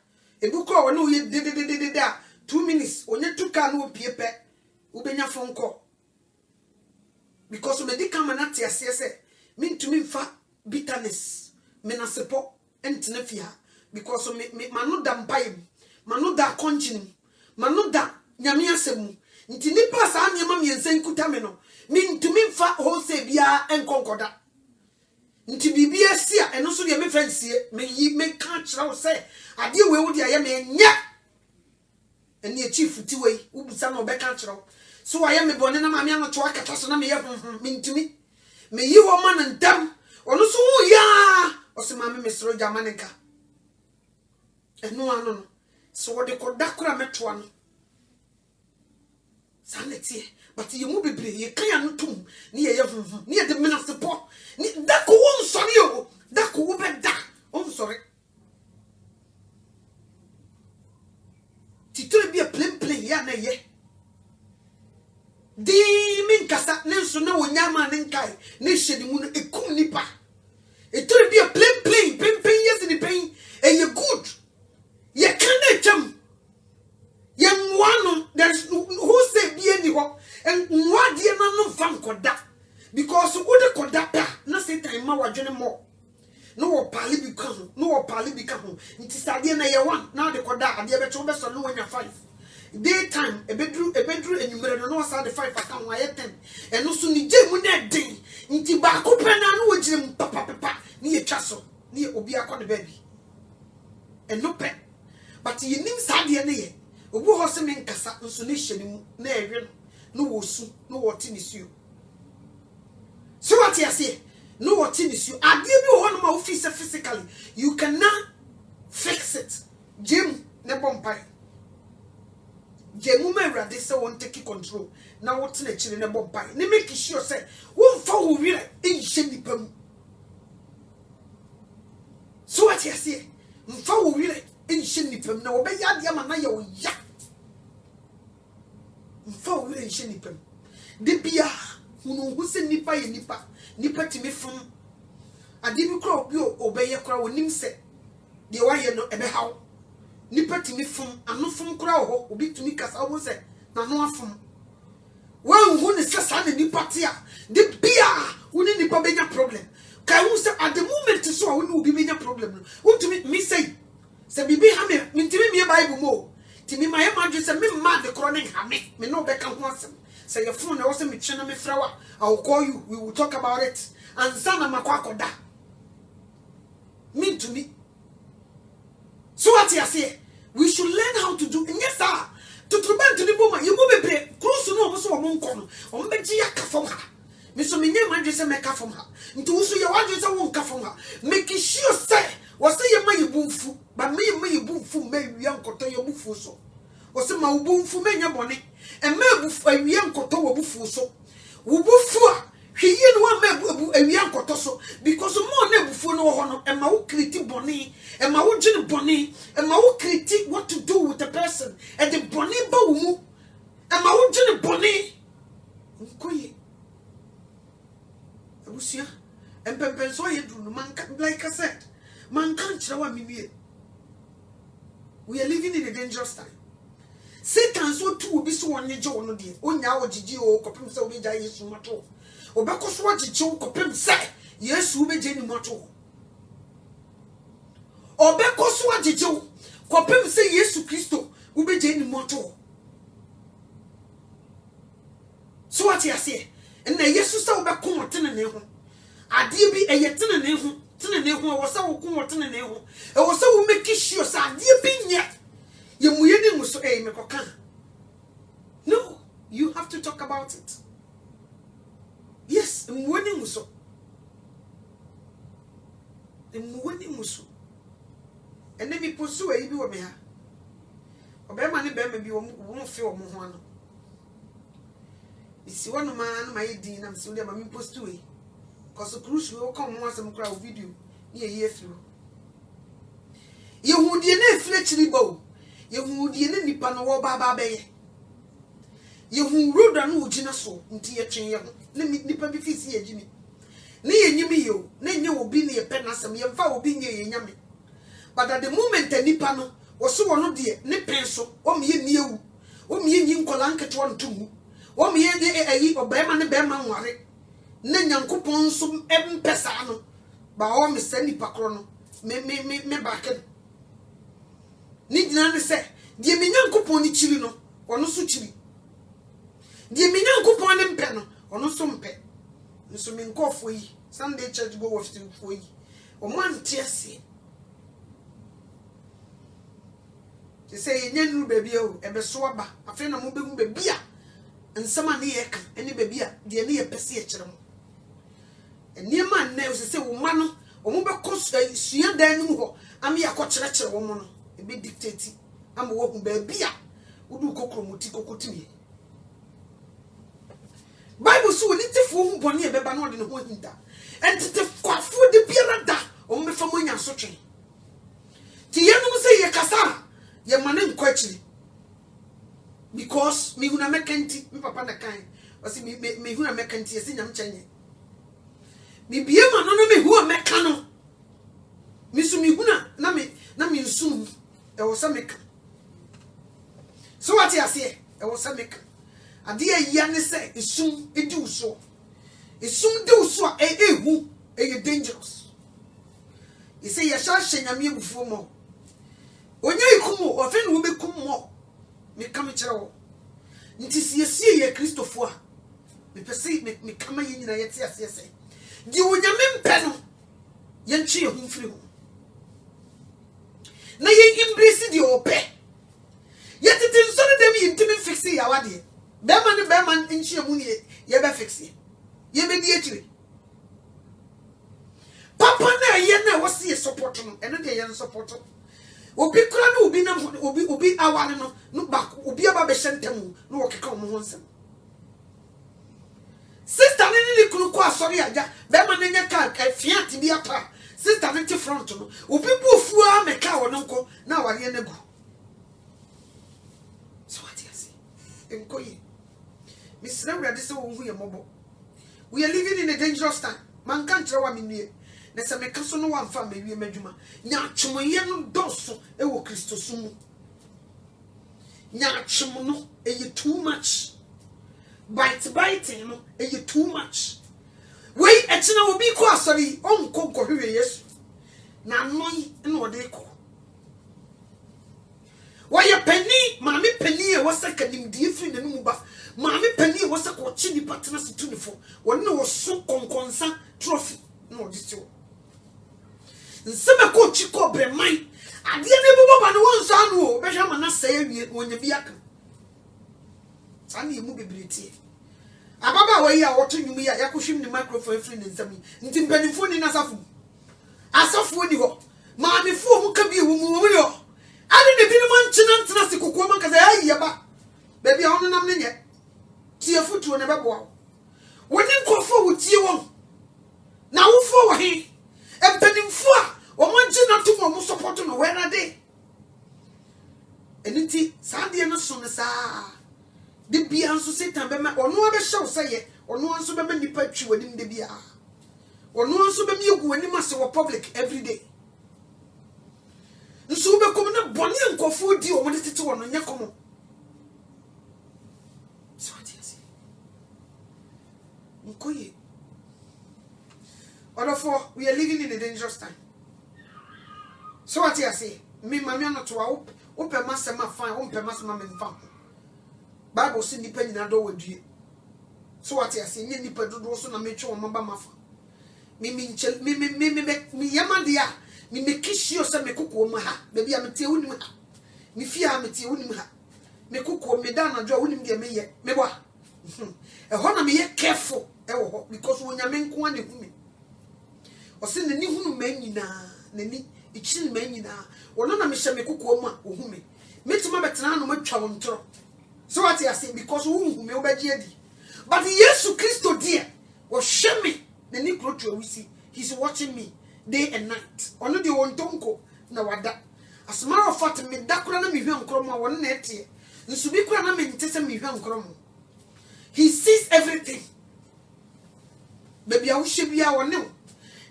Speaker 1: ebuko wona wo ye de 2 minutes onye tuka na opie pe ubenya phone call because me di kama na tiase se mintumi fa bitterness me na sepo entine fia because me manu da mbaim manu da konchini manu da nyame asemu nti nipa sa anyema me ensen kuta me no mintumi fa ho se bia enkonkoda nti bibia sia eno so de me friendsie me ka kira wo se ade we wo de aye me nya eni e chief ti we ubusa no be ka kira so aye me bone na ma me ano to akata so na me ye mintumi me yi wo man ndam ono so wo ya o se ma me mesro jamaneka eno ano no so wo de koda kura meto ano saneti but you mu bebre ye kan ya no tum ni ye yevum ni ye de menasepo ni da ko won sori o da ko wo be da on sori titire bi a plain ya na ye di min kasa ne nso na wonyama ne nkai ne hyedi mu no ekum nipa etire bi a plain yes ni pain e ye good ye kan na cham ye nwano there's who say bi ani ho and nwade na no fam koda because wo de koda pa na Satan ma wadwene mo no wo pale bi ka ho nti sade na ye one na de koda ade be cho be so no wanya 5 daytime ebedru enyumere no sa de 5 aka ho aye 10 eno so ni gemu na den nti ba ko pe na no wagire papa ni ye twa so ni ye obi akọ de baby eno pe but ye nim sade na ye obu ho se men kasa nso ne hyeni mu na ewe no wo su no wo ti ni su so what you say no what in is you ade bi ho no ma office physically you cannot fix it gym ne bompai gym ma rade say won take control na what na chire ne bompai ne make sure say won fa wo wi e hye nipa mu so what you say mfa wo wi e hye nipa mu na wo be ya de ama na ye wo ya mfa wo wi e hye nipa mu de bia hunu hu se nipa ye nipa timi fun ade bi kro bi obeye kra wonim se de waye no ebe haw nipa timi fun anu fun kra ho obi tumi kasa wo se na no afun wan hu ne se sa ne nipa tia de bia woni nipa benya problem kai hu se at the moment so woni obi benya problem no tumi mi say se bibi ha me timi mi bible mo timi ma ye ma dwe se me ma de kro ne ha me no be ka ho asem. Say your phone, I also me channel me flower. I will call you. We will talk about it. And sana makwakoda. Mean to me. So what you say? We should learn how to do. Yes, sir. To prevent the woman, you move a break. Close to no so won't come. On Begia from her. Miss Minia man just make from her. Into so your address I won't come from her. Making sure say, was say your money boom fu, but me boom fu may young koto your bufu so. Was say my boom fu men your money. And me bufu a young koto wo bufu so. Wo bufu a hwe ye no wa me a young koto so because more na bufu no ho no e ma wo kriti boni e ma wo gene boni e ma wo kriti what to do with the person and the boni ba wo mu e ma wo gene boni nkoye abusia empempen so ye duru man like I said man can't kire wa miwie. We are living in a dangerous time. Satan so too be so on your no dear. Onya o jiji o kopim se obi ja Yesu mato. Obeko so jiji o kopim se Yesu be je ni mato. Obeko so jiji o kopim se Yesu Kristo ube je ni mato. So what you say? And na Yesu sa obeko motene ne ho. Ade bi eyetene ne ho. Tene ne ho wo sa wo ko motene ne ho. E wo sa wo make sure sa ade bi nya. No, you have to talk about it. Yes, muso. And then we pursue a you be a Obama be won't feel more. You see one man, my dean, I'm still there, my post to it. Because the cruise will come once and crowd video near year through. You would ye fletchly bow. You would ye nipa no wo baba be you who road and wo gina so nti ye twen ye ho let me nipa bi fisi ye gimi ne ye nyimi yo na nye obi ne ye penasem ye mfa obi nye ye nyame but at the moment nipa no wo so wo no de ne pen so o me ye niewu o me ye nyi nkola nketo ntumu o me ye de ayi obema ne bema nware ne nyankopon so empesa no ba o me se nipa kro no me ba ke ni dina ne se die me nyankopon ni chiri no ono so chiri die me nyankopon ne mpe no ono so mpe nso me nkofo yi Sunday church go of for yi o man tiase ti say nyanu baby o ebe so aba afi na mo be hu baby a nsama ne ye ka eni baby a die ne ye pese e kire mo eni ma na o se wo ma no o mo be ko sua dan ni mu ho am ya ko kire kire wo mo no ebe dictate am wo hu baby a udu kokro muti kokotimi Bible so ni tifo boni e beba no de ne ho hinda entete kwafo de biara da o me fa monya sotwe ti yenum se ye kasa ye mane nkwachiri because me huna mekanti me papa na kan o se me huna mekanti ese nyam chenye me bie ma no me hu meka no me su me huna na me nsum e wo se meka so what you say e wo se meka ade ya ne se esum edi uso esum de uso a ehu e dangerous you say ya sha nyame ebufu mo onye ikumu ofe no be kum mo me kam kire wo nti sie ye Kristofo a me pese me kama ye nyina ye te ase se di onyame mpe no ye ntwe ye hu firi ho na ye embrace di ope ye tete nso ne dem ye ntimi fixe ya wade be man nchi emu ne ye be fixe ye be di akire papa na ye na wo se support no eno de ye support obi kura no obi na obi awale no back obi aba be hyentem no wo keka mo ho nsem sister ni kunu ko asori aja be man nya ka fiat bi apa sister ni ti front no obi bu ofu a meka wo nko na awale na gu so what you say enkoyi misra wrade se wo hu ye mobo we are living in a dangerous time man kan tire wa menue na se meka so no wa mfa mawie madwuma nya atwomoye no doso e wo Kristo sumu nya atwom no e too much bite no e too much we echina obi ko asori onko hwe Yesu na noi na ode ko why penny mami penny e wasa kadim die firi na numu ba mami penny e wasa ko chi ni patna situnifo woni wo so konkonsa trophy na ode still nsema ko chi ko breman ade ne bobo ba no wonso anu o be hwa mana sai awie wonya bi aka sani mu bebrete ababa wa yi a woto nwum ya yakohwim ni microphone free ne nsami nti mpanimfo ni nasafu asafo ni ho maami fo mu ka bi wo mu yo ade ne bi no man china ntena sikoko man kaza ayi ya ba baby a ono nam ne nye tie futuo ne bebo woni nkofo wo tie won na wo fo wo he mpanimfo a o man china to mo support no we na de eniti sade no so ne saa de bia nso setan be ma ono be hyew seye ono nso be ma nipa twi wanim de bia ono nso be mi egu wanim ase wo public every day nso be kom na boni nkofo di o mo de tete wono nya komo so atiasi nkoye odofo we are living in a dangerous time so atiasi me mama no to wo pe masema fine wo pe masema me mfa Bible say nipa nyina do wadue so what you say nipa dodo so na metwe o maba mafa mi yama dia mi mekishio se mekoko mu ha ba bia mete wonim ha mi fie ha mete wonim ha mekoko me da na jo wonim dia meye me bo e ho na me ye careful e wo ho because wonyame nko ane hu me o se ne ni hunu manyina nani ichi manyina wono na me hye mekoko mu a o hu me metima betena no matwa wo ntro. So what you say because who me obedi but Jesus Christo dear was shame the nikro to we see he's watching me day and night ono de won tonko na wada as a matter of fact me dakura na me hwe nkromo won na etie nsu bi kura na me ntese me hwe nkromo he sees everything baby a wo hye bia wone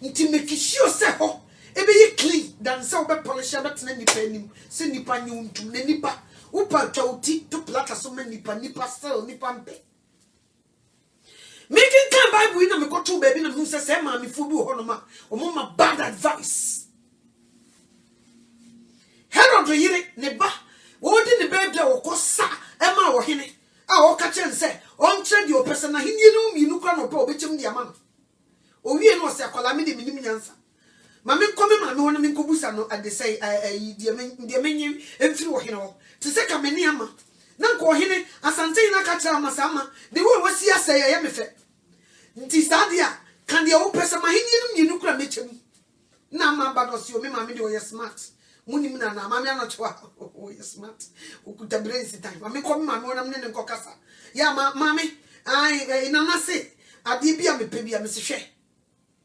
Speaker 1: nti mekishio se ho ebe ye clean dan se obe polish abetena nipa anim se nipa nyuntum na nipa upa chauti to plata so many nipa sell nipa mpe making can Bible ina me go to baby na mu say ma me fu bi ho no ma o ma bad advice Herod yire ne ba wo di ne baby wo ko sa e ma wo hene a wo ka chen say on trade your person na hini no mi nu kwa no pa obechim dia ma no o wie no se akola me de minim nyansa ma me ko me ma me ho na me ko busa no ade say dia menyi emfiri wo hene wo to say ka meni ama na ko hene asante na ka tira masama de wo wasi asay ya me fe nti sadia kan dia wo pesa ma hini no mi nu kura mechem na ma ba do si o me ma me de o ye smart munim na ma me anotwa o ye smart ukuta brain time ma me ko me ma me wona me ne ko kasa ya ma me ai nana se ade bia me pebia me se hwe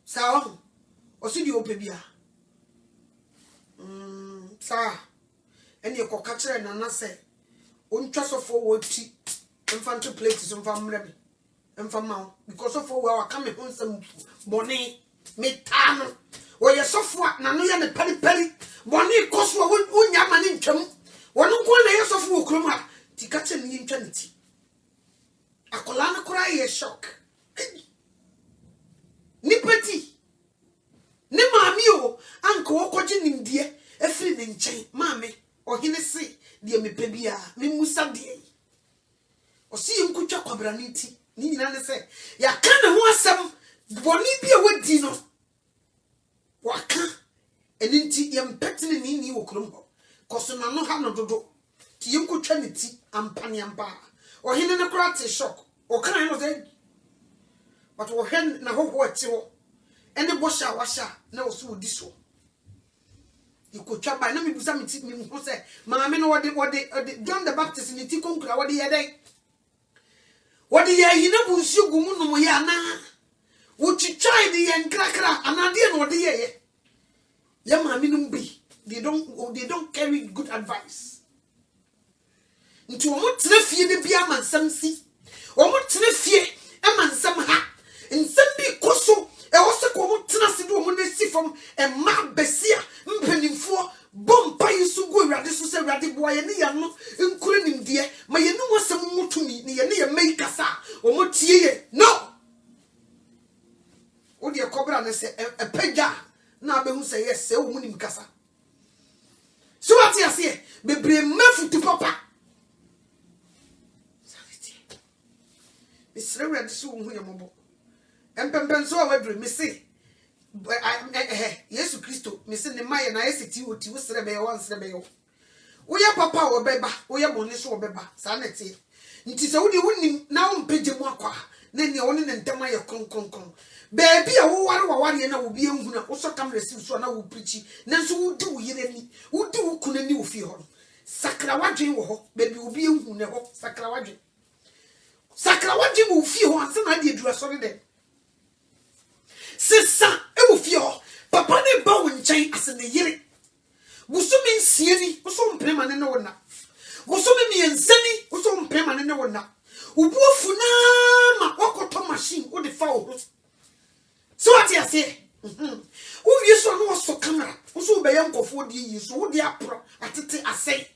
Speaker 1: sa o si di o pebia sa ene ko ka kire nana se ontwa sofo wo ti mfa plate so mfa mre me mfa ma because sofo wo aka me honsam boni metano wo ye sofo na no ye ne pali boni koso wo nya ma ne ntwam wono ko na ye sofo wo krom a ti ka kire ne ntwa ne ti akola na kura ye shock ni peti ne maami o anko wo koje nimdie afiri ne nchen maami ohine se de me pebia me musa de o si nkutwa kwabra ne nti ni nyina ne se ya ka ne ho asem boni bia wadi no waka eni nti ye mpetene ni wo krom ho koso na no ha no dodo ti ye nkutwa ne ti ampane ampa ohine ne kura te shock o kan no say but wo hen na ho ati wo ene bosha washa na wo so di so ikotwa ba na me busa me ti me ho say maame no wode John the Baptist ni ti konkura wode ye den wode ye hina bunsu gumu no ye ana wo twitwai de ye nkrakra anade no wode ye maame no mbi they don't carry good advice nti wo mutena fie de bia mansam si wo mutena fie e mansam ha nsam bi koso e wo se ko mutena si do mo na si fam e ma besia mpanimfo bompa yisu go awrade so se awrade boa ye ne ya no nkure nimdie ma ye no wasam mutumi ne ye ne ye mai kasa wo motie ye no wo de kobra ne se e pagya na abehu se yes se wo munim kasa so what you say bebre mafutu papa It's really so who you mobo. Empempen so wadru me say Yesu Kristo me say ne maye na yesiti oti wo sere be yo nsere be yo. Wo ya papa wo beba, wo ya boni so wo beba. Sa na tie. Nti se wo de wonim na wo mpege mu akwa. Na ne wo ne ntama ye kronkronkron. Baby a wo ware na wo bi enhu na wo so kamera si so na wo preach. Na so wo di wo yire ni, wo di wo kuna ni wo fi ho. Sakra wadwen wo ho. Baby wo bi enhu ne ho. Sakra wadwen. Sakra wadwen wo fi ho anse na de dura so de. Sisa e wo fi ho. Papa ne ba wo nchen ase ne yire. Busumi nsieni, wo so mpema ne wo na. Busumi miensani, wo so mpema ne wo na. Ubuofu na ma wakoto machine wo de fa wo. So what you say? Who you so no so camera? Who so be yan kofo di yi so wo de apro atete asay.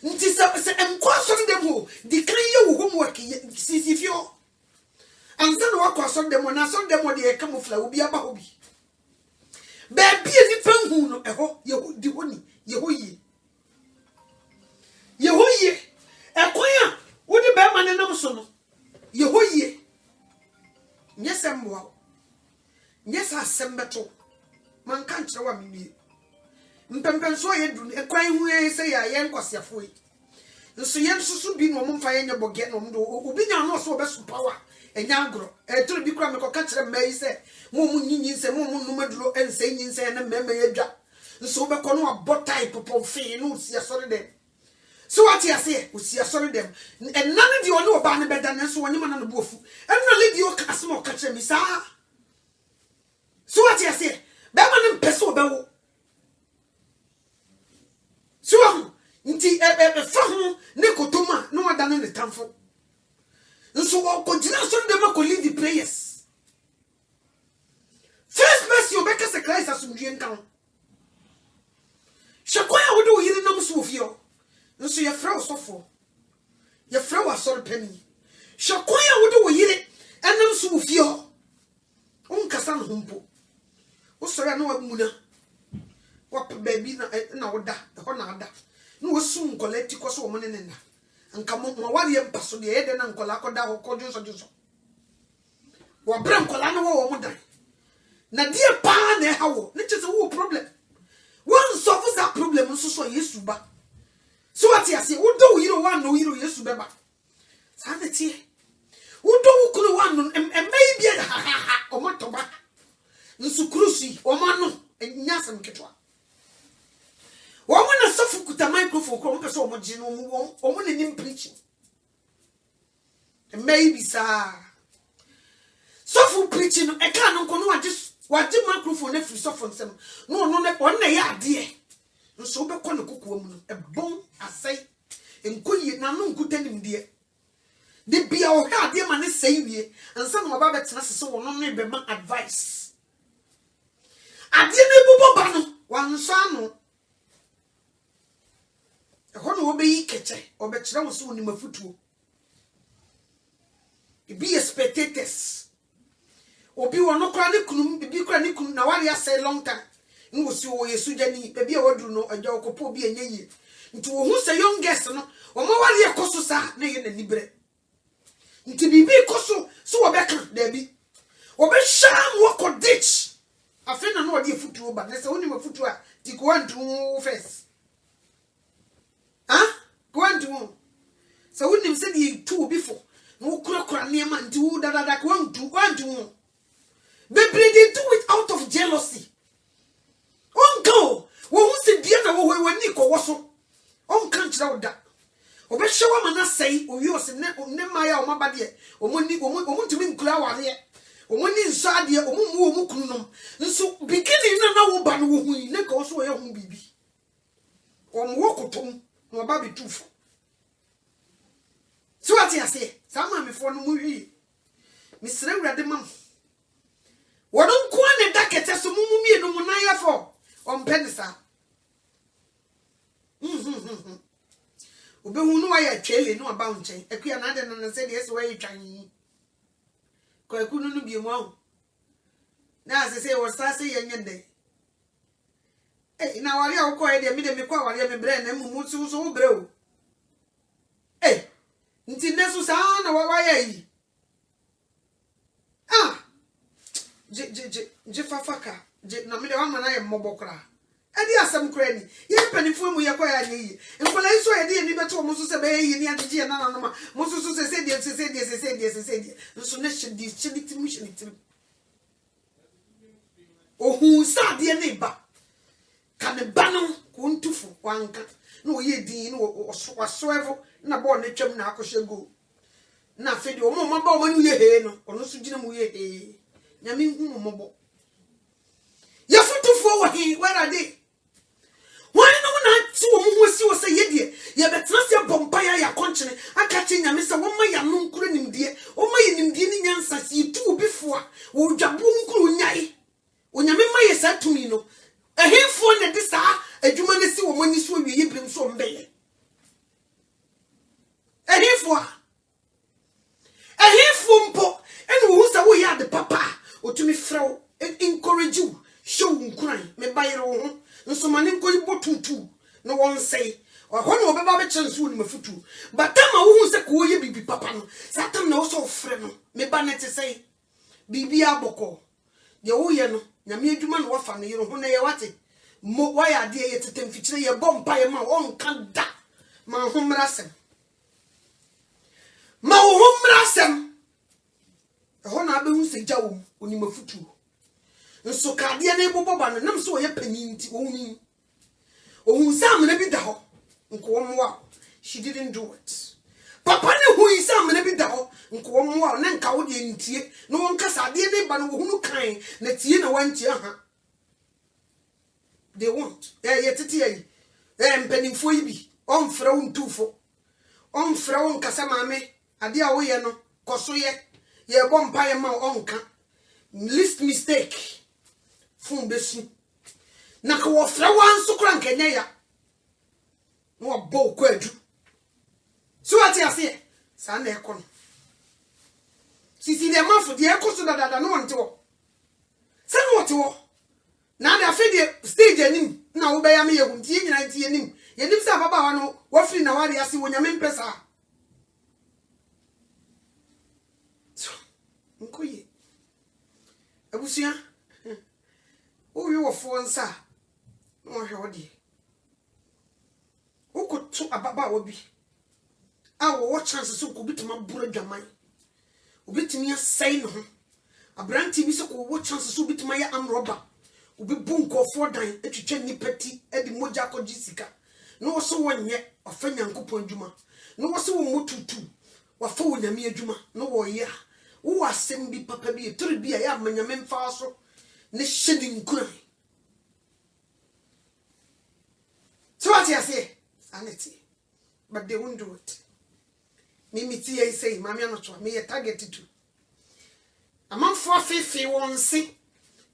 Speaker 1: Nti se enko so dem ho di kan ye wo homework sisifio. Anza no wakọ so dem na so dem de camouflage obi aba obi. Ba bi ni panhu no eho ye di honi ye ho yi. Ye ho yi. Ekwan wo di ba ma ne nam so no. Ye ho yi. Nyesembo. Yes, I sembeto. Man can't show me. Mpempen so ye do ekwan hu say ya ye nkosiafo yi. Nso ye nsusu bi no mo mfa ye nyebo get no mdo obi nya no so obesu power enya agro e turu bi kura me ko ka kire mai se mo nyinyi se mo numaduro ense nyinyi se na mema ye dwa nso obekọ no abotai popo fe no si asori dem. So what you say we see asori dem and none of you no oba ne beda ne so wonyema na no buofu enna lady o ka asem o ka kire mi sa. So what you say? Be man mpeso be wo. So nti fa ho ne kotoma no wada ne tamfo. Nso wo ko gina so dem ko lead the prayers. First person obeka se Christ asumdue nkan. Shakoya wo do yiri nam so ofio. Nso ye fra osofo. Ye fra wa sori pani. Shakoya wo do yiri enam so ofio. Unkasa no humpo. Usora na wamuna wap baby na woda ho na ada na wasum koleti koso wo ne na anka mo wari empaso de ede na nkola akoda ho kojo so wa bra nkola na wo mo dan na die pa na ha wo ne chese wo problem won solve that problem so Yesu ba so what you say wo do yiro wan no yiro Yesu beba sa na tie wo do wo kunu wan no mai bia ha o mo to ba Nsukurusi omano nyasam ketwa womo na sofu kuta microphone ko mpeso omo gino omo ne nim preaching maybe sa Suffer preaching, a can on what the microphone if you suffer some. No, one day, dear. So be kon cook woman, a bone, I say, and could ye none good tell him, dear. They be our heart, dear man, say ye, and some of our betters so only be my advice. I didn't know one son. A honor will be catcher, or better was soon in my foot. Be a spectators. Or be one no chronic, be chronic, now I say long time. No, so ye sujani, baby, I would know a joke of be a ye. Into who's a young guest, no, or more than a cosso, nay, and libre. Into be cosso, so a becker, Debbie. Or be sham walk or ditch. I feel no idea foot, but there's only my foot. Take one to face. Huh? Go on to. So wouldn't him say ye two before. No crock near man to that one to one to. Baby, they do it out of jealousy. Uncle, who said the other way when Nico was so? On can't out that. Or be sure man say, or yours and Nemaya or my body, or when you want to win Clower here, or when in Sadia or Mukunum. And so beginning now, but we never also a young baby. Or walk home, or baby too. So what I say, some before no movie. Miss Rebra de Mum. What don't quite a ducket as a mummy no monaya for on Penisa. Ube who know I actually know about chain. A queer another and said, yes, where you trying. Quite couldn't be one. Now, as I say, was Sassy young day. Eh, now I are quite a minute before I am a brand and moon so bro. Eh, until Nessu sound or why? Ah, Jeffafaka, Namida, and I am Mobokra. And yes, some cranny. Yes, penny for me acquire ye. And when I saw a dear neighbor to Moses Bay in the Antigia, and Moses said yes, said yes, said yes, said yes. The sonation this chilly mission. Oh, who saw dear neighbor? Can the banner go to for one can? No, ye dean or whatsoever, na born a chum now go. Na fed your mamma when you hear no, or no sujinum we Yamin Mobo. Your foot to forward here, where are they? Why no one to who was a yedi? You better not your bompire your continent. I catching a Mr. Woma Yamun Kurim dear, or my Indian answers you two before, or Jabun Kunyai. When your mamma said to me, no, a handful at this hour, a humanity woman is so you bring so bay. A handful. A handful po, and who's away at the papa, or to me, throw and encourage you. Show crying, me buy your own, and so my name going to no one say, or one of a chance would me foot. But tell my who's a cool be papa, Satan no so friend, me banet to say, Bibi Aboko, the Oyano, Yamia Duman Waffan, you know, when they are what mo why are dear to them feature your bomb by my own can't da, my home rasem. My home rasem. A honor be who say Jow when you move foot. So cardia neighbor Boban and I'm so a penny to only. Oh, some never down. She didn't do it. Papa knew who is some never down. Nkwomwa na nka wo de ntie no won kasa de ne ba no hunu kan na tie na wantie ha they want tete yi mpanimfo yi bi onfra wo ntufo onfra wo nkasa maame ade a wo ye no koso ye bom paye ma onka list mistake fun besu na ka wo fra wan so kra nkenya ya no bo ko adu so ati ase sa na ekon sisi de mafo de ekoso dada no wonte wo se no wote wo na da fe de stage anim na wo be ya me yehu tie nyina tie anim yenim sa baba wa no wo firi na wari ase wo nyame mpesa so nkoye abusia o wi wo fo nsa no hwe wo de wo ko to ababa wo bi awo wo chance so ko bituma bura dwaman obetimi asai no ho abranti bi so ko wo chance so bituma ya amroba obi bunko for dan etwetwa nipati edi moja ko jisika no wo so wonye ofanya nkopon dwuma no wo so wo motutu wa fa wo nyame adwuma no wo ya Who are semi papa be 3 be a yam manyam faso, ne shedding cry. So what you say? Sanity. But they won't do it. Mimi tia say, Mammy, I'm not sure. Me a target to. A month for 50 won't see.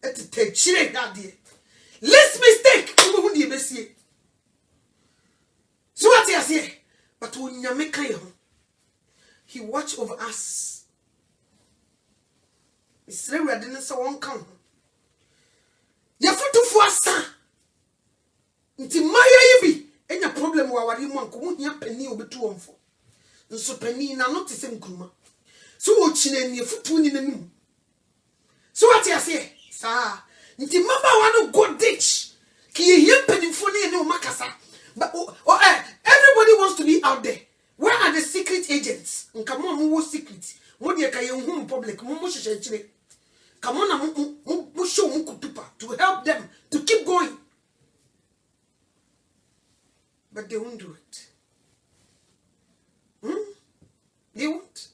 Speaker 1: At the take chile that day. Let's mistake. Who do you see? So what you say? But when you make he watch over us. It's very red and so on come. Your foot to force. Nti maya yibi enya problem wa wari mu anko hu hia pani obetu wonfo nso pani na no te se nkruma so wo chine ni futu ni nanim so what you say sa nti mama wa no go ditch ki hia pani fo ni o makasa but everybody wants to be out there. Where are the secret agents? Nka mo wo secret mo de ka ye hu public mo hyehyɛ chire come on mo show mo kutupa to help them to keep going. But they won't do it. They won't.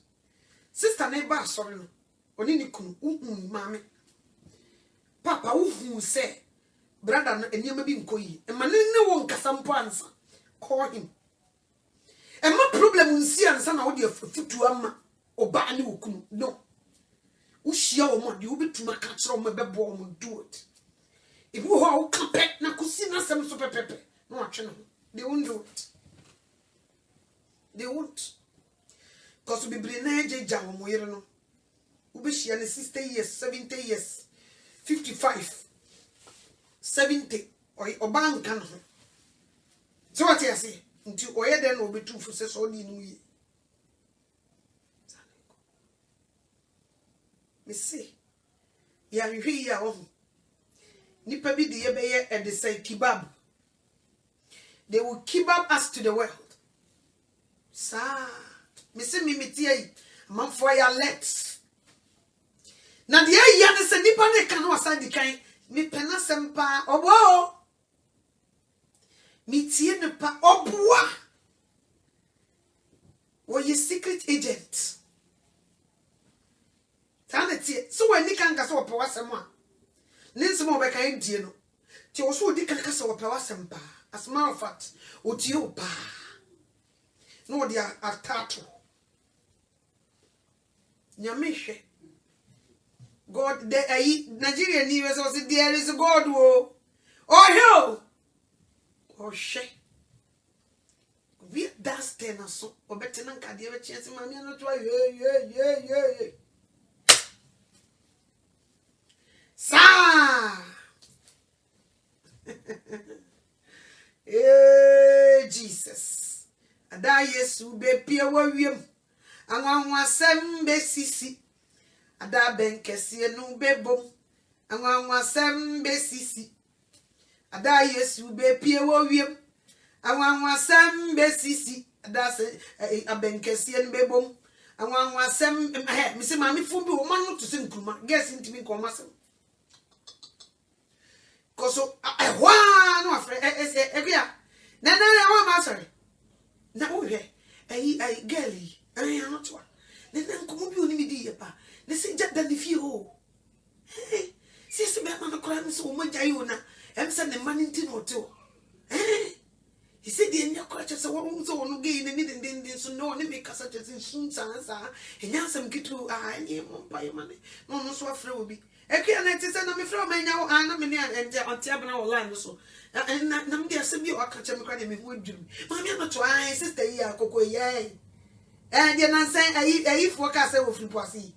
Speaker 1: Sister neighbor, sorry no. Onini kunu, mami. Papa, say, brother, and you may be in koi. And my no one casampo answer. Call him. And my problem is see and son, I would have fit to amma or bani ukunu. No. Ushia or mod, you be to my catcher on my bebo will do it. If you are compet, na kusina some super pepe. No action. They won't do it. They won't. Because we bring a jam we don't know. We be 60 years, 70 years, 55, 70, or bank can. So what you say? Until or then will be 2 for so in we. Me see. Ya ya oh. Nipa bi de yebeye e de say kebab. They will keep up us to the world. Sa, me say me tie, man for ya let's. Na de ya ne se nipa ne kan wasa di kan, me pena sempa obo. Me tie ne pa oboa. Wo ye secret agent. Taneti, so when ni kan ka so opo wasem a. Ninsemo be kan die no. Ti wo so di kan ka so opo wasem pa. As a matter of fact, Utio pa no dia atato. Nyamishe. God the Nigeria ni we so there is God wo. Oh she. We that's ten so obetena nka de be chance mami no to yeah. Sa. Jesus. Ada Yesu be pie wa wiem. Anwanwa sem be sisi. Ada ben kese no be bom. Anwanwa sem be sisi. Ada Yesu be pie wa wiem. Anwanwa sem be sisi. Ada se aben kese no be bom. Anwanwa sem me se mami fu bi o man no to se nkruma. Guess ntimi ko masem. Koso wa no afre ya na wa sorry na wo he girlie not wa na nkomo bi oni mi di ye pa na se jada di fi o se be ma no kra nso o magya yi o na em se ne mani nti no te o he said the nya kra chese wo nso no ge ni din so no ne me kasa chese sun sansa enya sam kitu anyi mo pa ye mane no so afre obi Eki na tese na me fra manya wo ana me ne anje onte abena wo line so na me dey asem o aka chem kra de me hu adwum mami na to ai sister yi akoko ye de na nsan ayi fo ka se wo firi poasi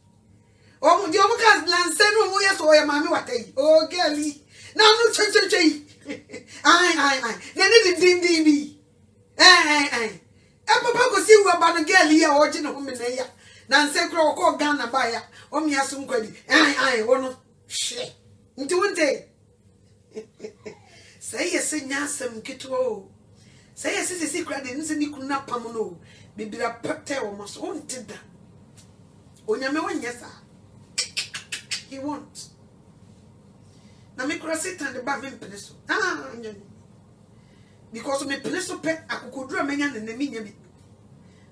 Speaker 1: o mu de o mu ka lansan no mu ye so ye mami watai o girlie na no che ai na ne din bi e papa ko si wo ba no girlie ya o je no me na ya na nsan kra ko Ghana ba ya o mi aso nkwadi ai wono she nti wonte say yes nyasem kitwo say yes sisi kra de nse ni kuna pam no bibira pete wo mo so wonte da onyame wonyesa he won't na me kra Satan de ba me peneso because me peneso pe akokodura menya ne na minya bi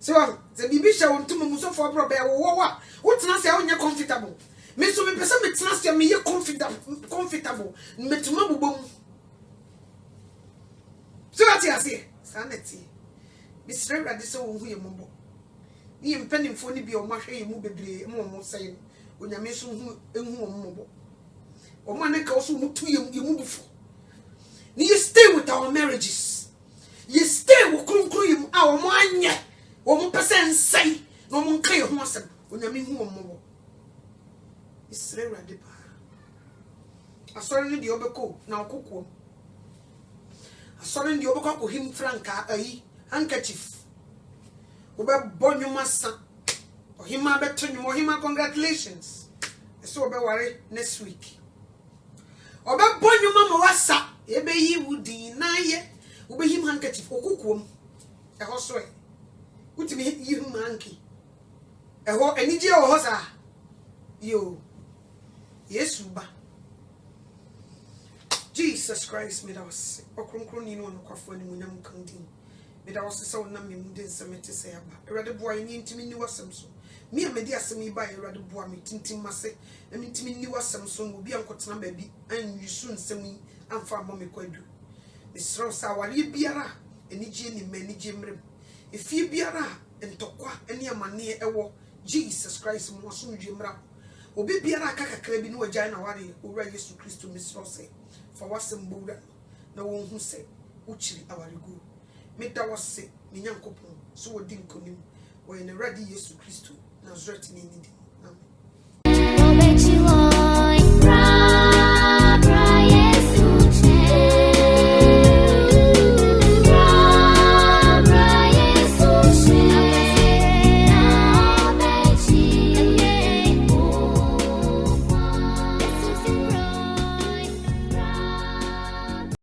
Speaker 1: So the bibi sha won tumu so for bro be wo what na say wonye comfortable me so me pese me tena say me ye comfortable me tuma bobom so what you say sanity be straight ready so wo hu ye mombo ni mpanimfo ni bi o mahwe ye mu bebre mo say onyame so hu ehu o mombo o ma ne ka so mu tu ye mu bufo ni you stay with our marriages you stay with kronkron ye mu a o mo anye o mo pese nsai no mo nka ye ho asem onyame hu o mombo isre ready pa asori ni de obeko na okoko asori ni de obeko ko him franka ayi handkerchief obe bonyuma sa ohima beto nyum ohima congratulations so obe ware next week obe bonyuma mo wasa ebe yi wudi na ye obe him handkerchief okukuom eho so e utimi yi him hanki eho enije o ho sa yo yesu ba Jesus Christ made us okronkron ni no kwafo ni munyam kandin me da was so na me muden semete say aba erade boa yin ntimi ni wasem so me amedi asem yi ba erade boa me tintim mase na me ntimi ni wasem so obi ankotena ba bi an yusu nsem yi amfa amo me kwadu isro sa wari biara enije ni manije mrem efie biara entokwa ene amane ewo Jesus Christ mo so ndwe mra obi biara akakakra bi no wagya na ware owura Yesu Kristo misro se for wasem bowra na won hu se uchiri awarego meda wase ni nyankopon so wodi nkonim wo ye ready Yesu Kristo Nazareth ni